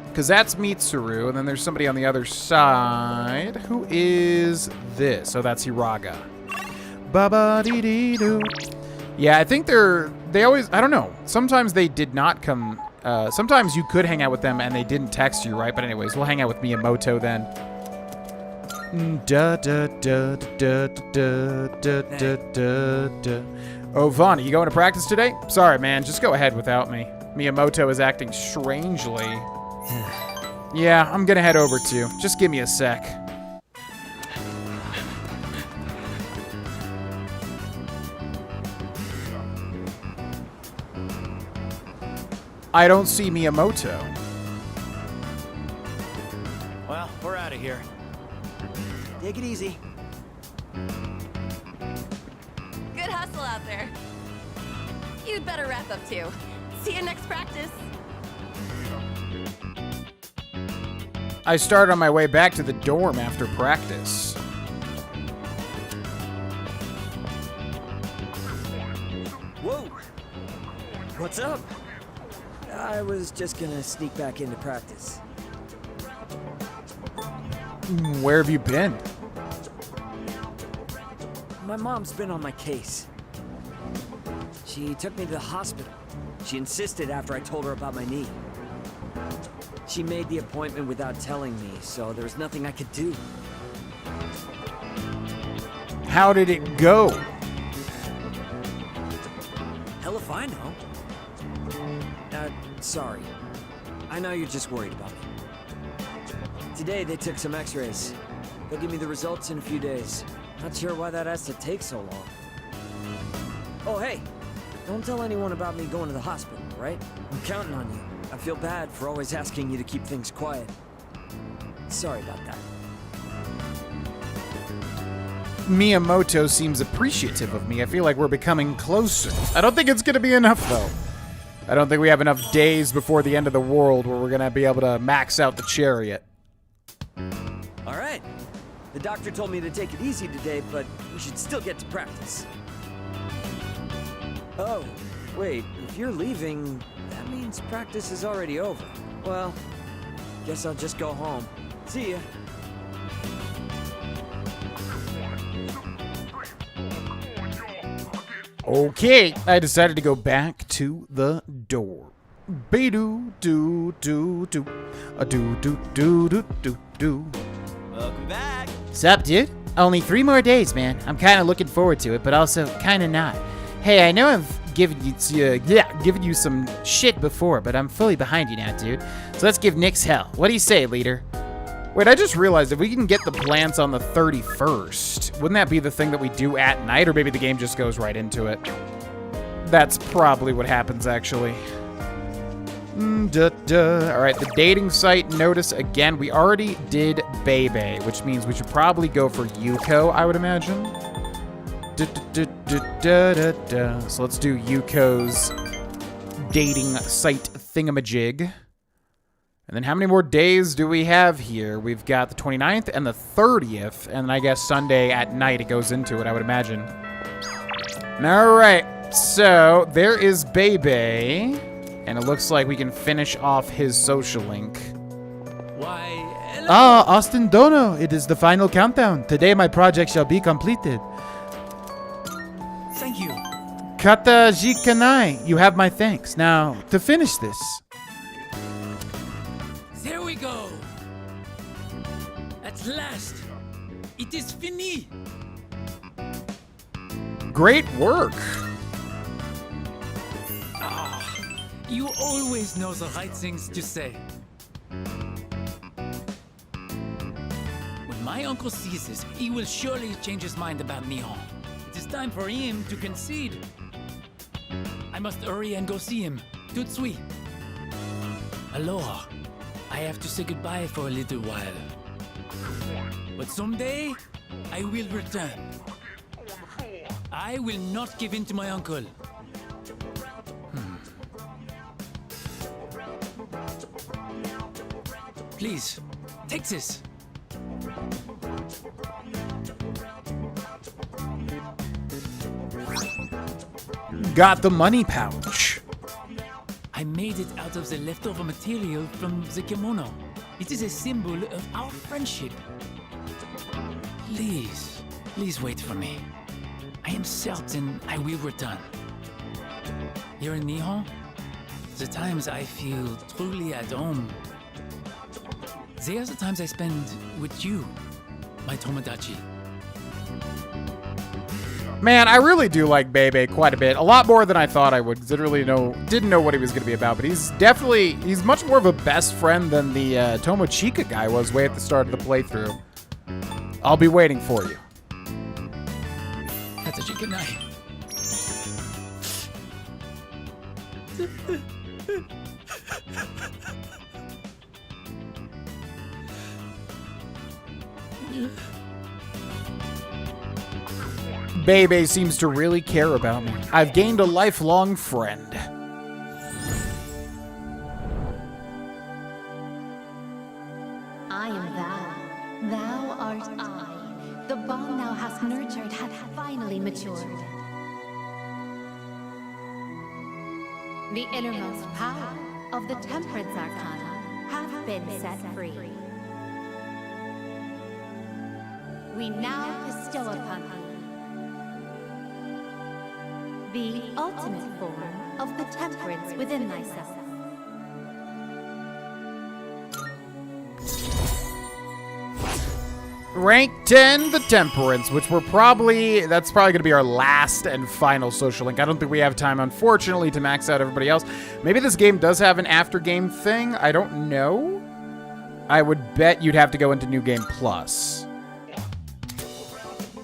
Because that's Mitsuru, and then there's somebody on the other side. Who is this? Oh, that's Hiraga. Ba-ba-dee-dee-doo. Yeah, I think they always, I don't know. Sometimes they did not come, sometimes you could hang out with them and they didn't text you, right? But anyways, we'll hang out with Miyamoto then. Da da da da da da da da da. Oh, Vaughn, are you going to practice today? Sorry, man, just go ahead without me. Miyamoto is acting strangely. Yeah, I'm gonna head over too. Just give me a sec. I don't see Miyamoto. Well, we're out of here. Take it easy. Good hustle out there. You'd better wrap up too. See you next practice. I started on my way back to the dorm after practice. Whoa! What's up? I was just gonna sneak back into practice. Where have you been? My mom's been on my case. She took me to the hospital. She insisted after I told her about my knee. She made the appointment without telling me, so there was nothing I could do. How did it go? Hell if I know. Sorry. I know you're just worried about me. Today they took some x-rays. They'll give me the results in a few days. Not sure why that has to take so long. Oh, hey. Don't tell anyone about me going to the hospital, right? I'm counting on you. I feel bad for always asking you to keep things quiet. Sorry about that. Miyamoto seems appreciative of me. I feel like we're becoming closer. I don't think it's gonna be enough, though. I don't think we have enough days before the end of the world where we're gonna be able to max out the chariot. All right. The doctor told me to take it easy today, but we should still get to practice. Oh, wait. If you're leaving, that means practice is already over. Well, guess I'll just go home. See ya. Okay, I decided to go back to the door. Be-doo, do, do, do. A do, do, do, do, do, do. Welcome back. Sup, dude? Only 3 more days, man. I'm kind of looking forward to it, but also kind of not. Hey, I know I've given you some shit before, but I'm fully behind you now, dude. So let's give Nyx hell. What do you say, leader? Wait, I just realized if we can get the plants on the 31st, wouldn't that be the thing that we do at night, or maybe the game just goes right into it? That's probably what happens, actually. All right, the dating site notice again. We already did Bebe, which means we should probably go for Yuko, I would imagine. So let's do Yuko's dating site thingamajig. And then how many more days do we have here? We've got the 29th and the 30th, and I guess Sunday at night it goes into it, I would imagine. All right, so there is Bebe, and it looks like we can finish off his social link. Why, hello. Ah, Austin Dono, it is the final countdown. Today my project shall be completed. Thank you. Kata Jikanai, you have my thanks. Now, to finish this. There we go. At last, it is fini. Great work. Ah, you always know the right things to say. When my uncle sees this, he will surely change his mind about Nihon. It is time for him to concede. I must hurry and go see him. Tout de suite. Aloha. I have to say goodbye for a little while. But someday, I will return. I will not give in to my uncle. Please, take this. Got the money pouch. I made it out of the leftover material from the kimono. It is a symbol of our friendship. Please wait for me. I am certain I will return. Here in Nihon, the times I feel truly at home, they are the times I spend with you, my Tomodachi. Man, I really do like Bebe quite a bit. A lot more than I thought I would, because I really didn't know what he was going to be about. But he's much more of a best friend than the Tomochika guy was way at the start of the playthrough. I'll be waiting for you. Kataji, good night. Bebe seems to really care about me. I've gained a lifelong friend. I am thou. Thou art I. The bond thou hast nurtured hath finally matured. The innermost power of the Temperance Arcana hath been set free. We now bestow upon thee the ultimate form of the temperance within thyself. Rank 10, the Temperance, which that's probably going to be our last and final social link. I don't think we have time, unfortunately, to max out everybody else. Maybe this game does have an after-game thing. I don't know. I would bet you'd have to go into New Game Plus.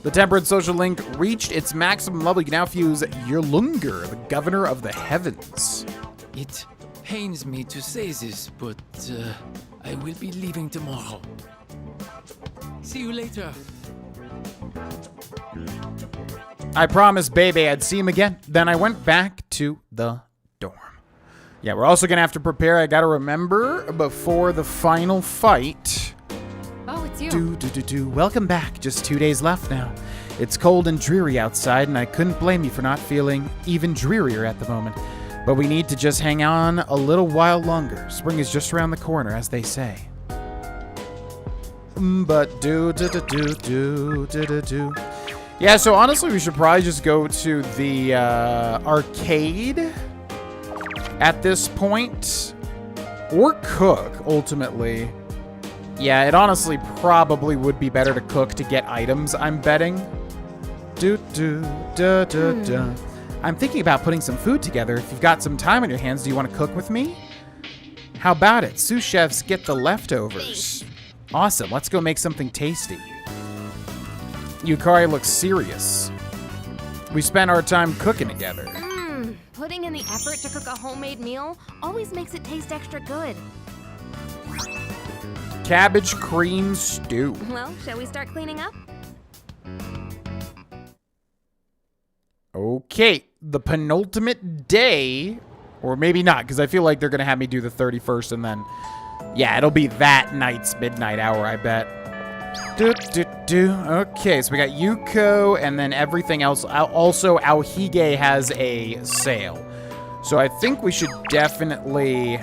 The Temperance social link reached its maximum level. You can now fuse Yerlungar, the Governor of the Heavens. It pains me to say this, but I will be leaving tomorrow. See you later. I promised Bebe I'd see him again. Then I went back to the dorm. Yeah, we're also going to have to prepare. I got to remember before the final fight. Oh, it's you. Welcome back. Just 2 days left now. It's cold and dreary outside, and I couldn't blame you for not feeling even drearier at the moment. But we need to just hang on a little while longer. Spring is just around the corner, as they say. But yeah, so honestly, we should probably just go to the arcade at this point. Or cook, ultimately. Yeah, it honestly probably would be better to cook to get items, I'm betting. I'm thinking about putting some food together. If you've got some time on your hands, do you want to cook with me? How about it? Sous chefs get the leftovers. Awesome, let's go make something tasty. Yukari looks serious. We spent our time cooking together. Putting in the effort to cook a homemade meal always makes it taste extra good. Cabbage cream stew. Well, shall we start cleaning up? Okay, the penultimate day, or maybe not, because I feel like they're going to have me do the 31st and then, yeah, it'll be that night's midnight hour, I bet. Okay, so we got Yuko and then everything else. Also, Aohige has a sale. So I think we should definitely,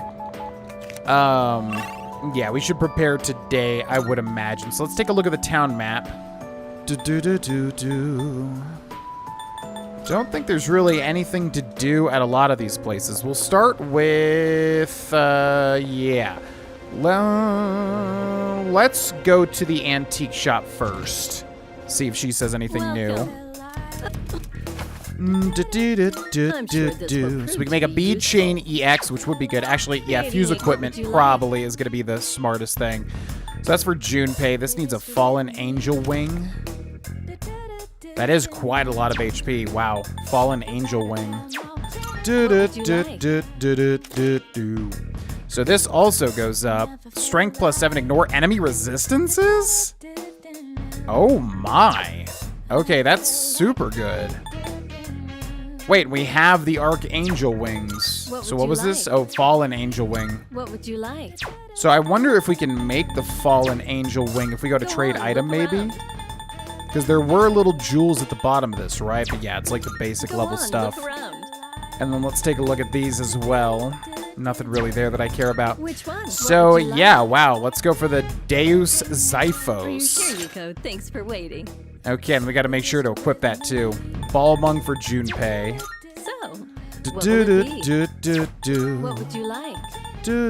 yeah, we should prepare today, I would imagine. So let's take a look at the town map. Don't think there's really anything to do at a lot of these places. We'll start with, yeah. Let's go to the antique shop first. See if she says anything new. So we can make a bead chain EX, which would be good. Actually, yeah, fuse equipment probably is going to be the smartest thing. So that's for Junpei. This needs a fallen angel wing. That is quite a lot of HP. Wow. Fallen angel wing. So this also goes up. Strength +7, ignore enemy resistances? Oh my. Okay, that's super good. Wait, we have the Archangel wings. So what was this? Oh, Fallen Angel Wing. What would you like? So I wonder if we can make the Fallen Angel Wing if we go to trade item maybe? Because there were little jewels at the bottom of this, right? But yeah, it's like the basic level stuff. And then let's take a look at these as well. Nothing really there that I care about. Which one? So, What would you like? yeah, wow. Let's go for the Deus Are you Zyphos. here, Yuko? Thanks for waiting. Okay, and we got to make sure to equip that too. Balmung for Junpei. So, what will it be? Do. What would you like? Do.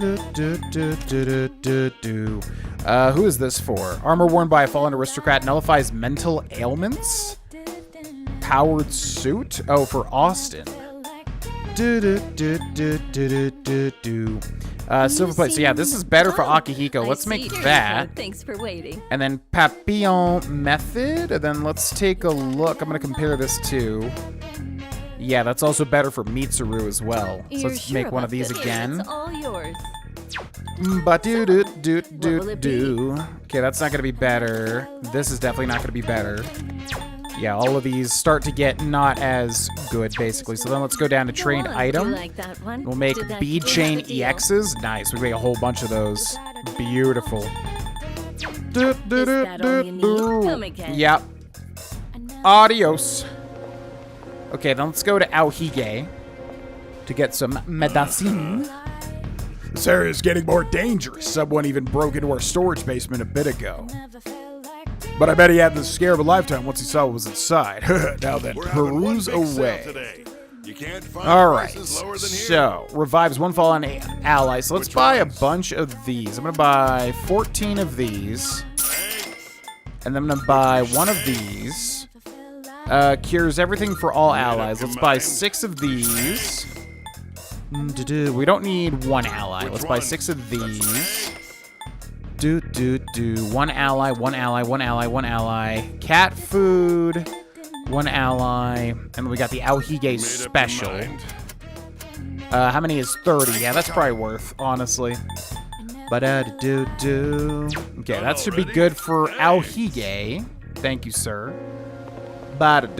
Who is this for? Armor worn by a fallen aristocrat nullifies mental ailments? Powered suit? Oh, for Austin. Silver plate. So yeah, this is better for Akihiko. Let's make Here, that. Yuko. Thanks for waiting. And then Papillon method. And then let's take a look. I'm going to compare this to... Yeah, that's also better for Mitsuru as well. So You're let's sure make one about of these this? again. It's all yours. But do. will it be? Okay, that's not gonna be better. This is definitely not gonna be better. Yeah, all of these start to get not as good, basically. So then let's go down to trained One. item. Do you like that one? We'll make Did that bead close chain the deal? EXs. Nice. We make a whole bunch of those. Beautiful. Is that all you need? Come again. Yep. Adios. Okay, then let's go to Aohige to get some medicine. This area is getting more dangerous. Someone even broke into our storage basement a bit ago. But I bet he had the scare of a lifetime once he saw what was inside. Now then, peruse away. Alright, so, revives one fallen ally. So let's buy a bunch of these. I'm going to buy 14 of these. And then I'm going to buy one of these. Cures everything for all allies. Let's buy 6 of these. We don't need one ally. Let's buy 6 of these. One ally, one ally, one ally, one ally. Cat food, one ally. And then we got the Aohige special. How many is 30? Yeah, that's probably worth, honestly. Okay, that should be good for Aohige. Thank you, sir. And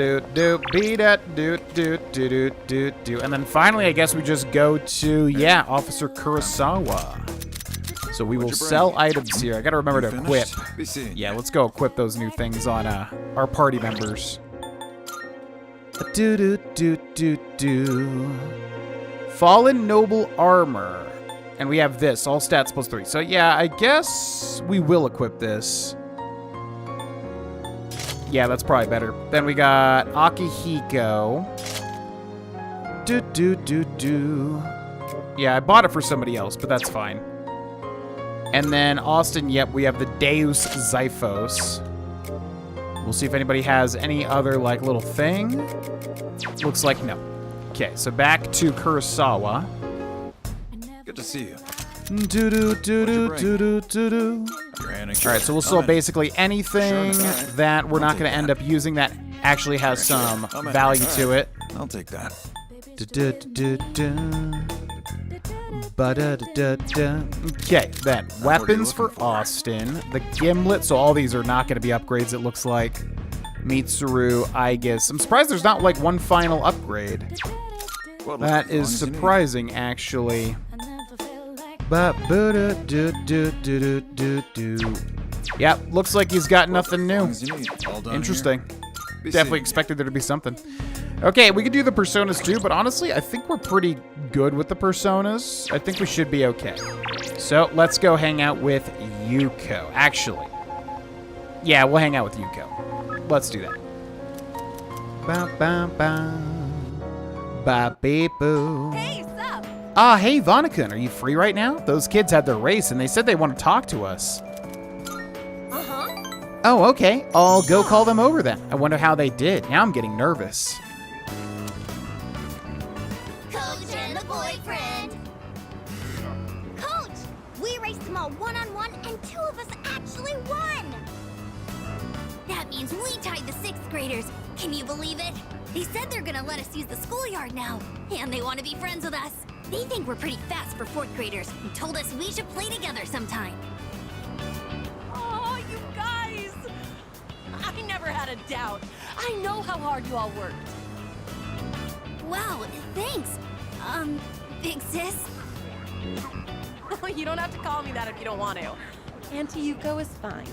then finally, I guess we just go to, yeah, Officer Kurosawa. So we will sell items here. I gotta remember to equip. Yeah, let's go equip those new things on our party members. Fallen Noble Armor. And we have this, all stats plus 3. So yeah, I guess we will equip this. Yeah, that's probably better. Then we got Akihiko. Yeah, I bought it for somebody else, but that's fine. And then Austin, yep, we have the Deus Zyphos. We'll see if anybody has any other, like, little thing. Looks like no. Okay, so back to Kurosawa. Good to see you. Alright, so we'll sell basically anything that we're not going to end up using that actually has some value to it. I'll take that. Okay, then weapons for Austin. The gimlet, so all these are not going to be upgrades, it looks like. Mitsuru, Aigis. I'm surprised there's not like one final upgrade. That is surprising, actually. Yep, looks like he's got nothing new. Interesting. Definitely expected there to be something. Okay, we could do the personas too, but honestly, I think we're pretty good with the personas. I think we should be okay. So let's go hang out with Yuko. Actually, yeah, we'll hang out with Yuko. Let's do that. Hey, sup? Ah, hey, Vonnegut, are you free right now? Those kids had their race, and they said they want to talk to us. Uh-huh. Oh, okay. I'll go call them over then. I wonder how they did. Now I'm getting nervous. Coach and the boyfriend. Coach, we raced them all one-on-one, and 2 of us actually won. That means we tied the 6th graders. Can you believe it? They said they're gonna let us use the schoolyard now, and they want to be friends with us. They think we're pretty fast for 4th graders and told us we should play together sometime. Oh, you guys! I never had a doubt. I know how hard you all worked. Wow, thanks. Big sis. You don't have to call me that if you don't want to. Auntie Yuko is fine.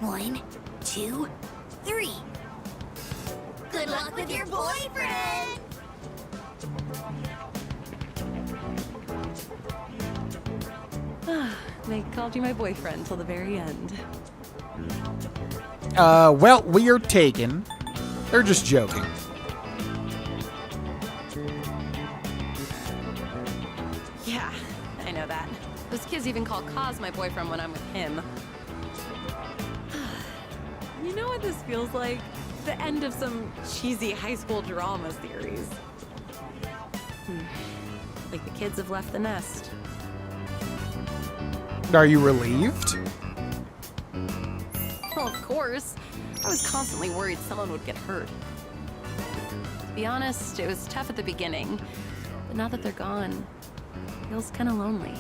1, 2, 3. Good luck with your boyfriend! I called you my boyfriend till the very end. Well, we are taken. They're just joking. Yeah, I know that. Those kids even call Kaz my boyfriend when I'm with him. You know what this feels like? The end of some cheesy high school drama series. Like the kids have left the nest. Are you relieved? Well, of course. I was constantly worried someone would get hurt. To be honest, it was tough at the beginning. But now that they're gone, it feels kind of lonely.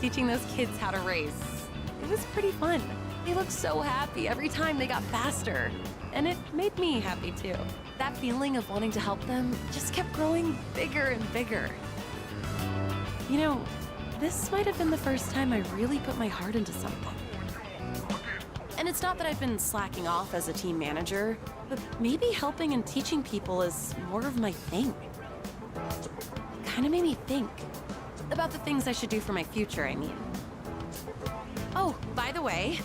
Teaching those kids how to race, it was pretty fun. They looked so happy every time they got faster. And it made me happy too. That feeling of wanting to help them just kept growing bigger and bigger. You know, this might have been the first time I really put my heart into something. And it's not that I've been slacking off as a team manager, but maybe helping and teaching people is more of my thing. Kind of made me think about the things I should do for my future, I mean. Oh, by the way,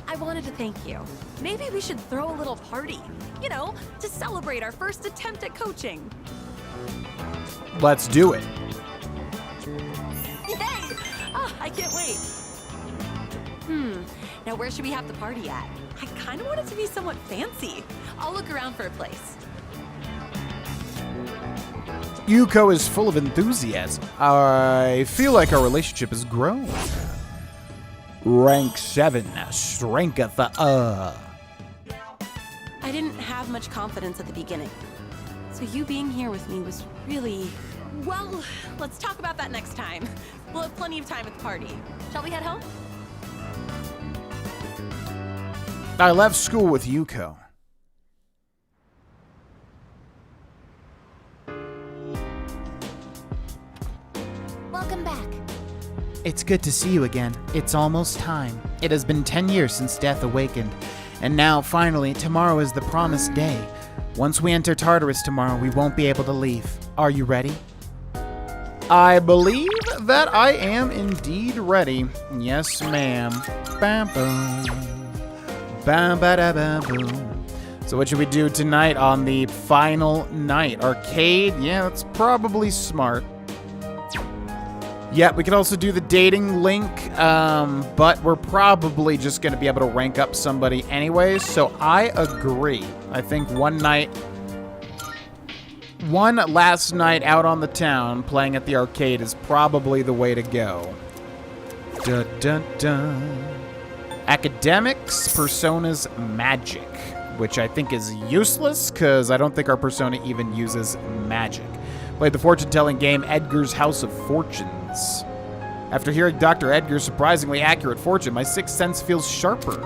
I wanted to thank you. Maybe we should throw a little party, you know, to celebrate our first attempt at coaching. Let's do it. Yay! Oh, I can't wait. Now where should we have the party at? I kind of want it to be somewhat fancy. I'll look around for a place. Yuko is full of enthusiasm. I feel like our relationship has grown. Rank 7, strength of the I didn't have much confidence at the beginning. So you being here with me was really... Well, let's talk about that next time. We'll have plenty of time at the party. Shall we head home? I left school with Yuko. Welcome back. It's good to see you again. It's almost time. It has been 10 years since Death awakened. And now, finally, tomorrow is the promised day. Once we enter Tartarus tomorrow, we won't be able to leave. Are you ready? I believe that I am indeed ready. Yes, ma'am. Bam, boom. Bam, ba, da, bam, boom. So what should we do tonight on the final night? Arcade? Yeah, that's probably smart. Yeah, we could also do the dating link, but we're probably just going to be able to rank up somebody anyway, so I agree. I think one last night out on the town playing at the arcade is probably the way to go. Dun, dun, dun. Academics, personas, magic, which I think is useless because I don't think our persona even uses magic. Played the fortune-telling game Edgar's House of Fortunes. After hearing Dr. Edgar's surprisingly accurate fortune, my sixth sense feels sharper.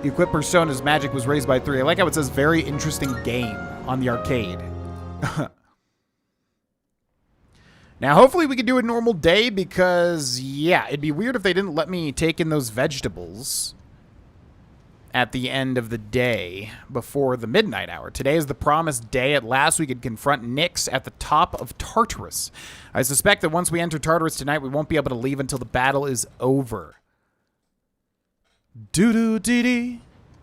The equipped persona's magic was raised by 3. I like how it says very interesting game on the arcade. Now, hopefully we can do a normal day because, yeah, it'd be weird if they didn't let me take in those vegetables at the end of the day before the midnight hour. Today is the promised day. At last, we could confront Nyx at the top of Tartarus. I suspect that once we enter Tartarus tonight, we won't be able to leave until the battle is over. Doo-doo-dee-dee,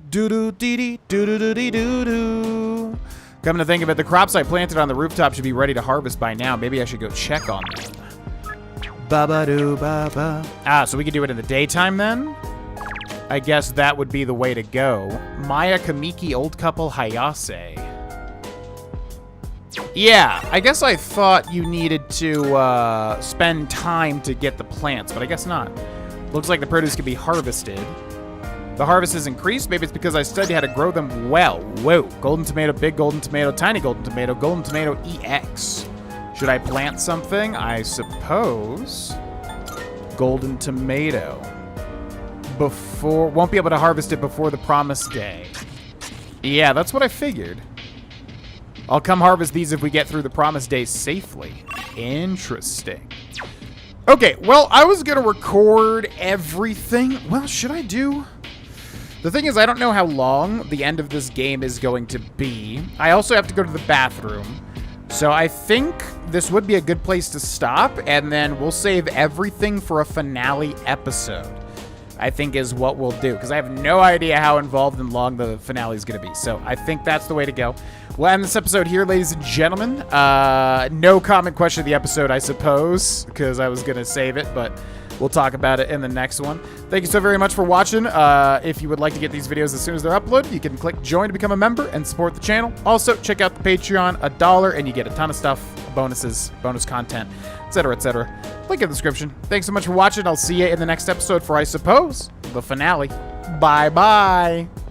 doo-doo-dee-dee, doo-doo-dee-doo-doo. Come to think of it, the crops I planted on the rooftop should be ready to harvest by now. Maybe I should go check on them. Ba-ba-doo-ba-ba. Ah, so we could do it in the daytime then? I guess that would be the way to go. Maya Kamiki Old Couple Hayase. Yeah, I guess I thought you needed to spend time to get the plants, but I guess not. Looks like the produce can be harvested. The harvest is increased. Maybe it's because I studied how to grow them well. Whoa. Golden tomato, big golden tomato, tiny golden tomato EX. Should I plant something? I suppose. Golden tomato. Won't be able to harvest it before the promised day. Yeah, that's what I figured. I'll come harvest these if we get through the promised day safely. Interesting. Okay, well, I was going to record everything. Well, should I do... The thing is, I don't know how long the end of this game is going to be. I also have to go to the bathroom. So I think this would be a good place to stop, and then we'll save everything for a finale episode, I think is what we'll do, because I have no idea how involved and long the finale is going to be. So I think that's the way to go. We'll end this episode here, ladies and gentlemen. No comment question of the episode, I suppose, because I was going to save it, but we'll talk about it in the next one. Thank you so very much for watching. If you would like to get these videos as soon as they're uploaded, you can click join to become a member and support the channel. Also, check out the Patreon, $1, and you get a ton of stuff, bonuses, bonus content, etc., etc. Link in the description. Thanks so much for watching. I'll see you in the next episode for, I suppose, the finale. Bye-bye.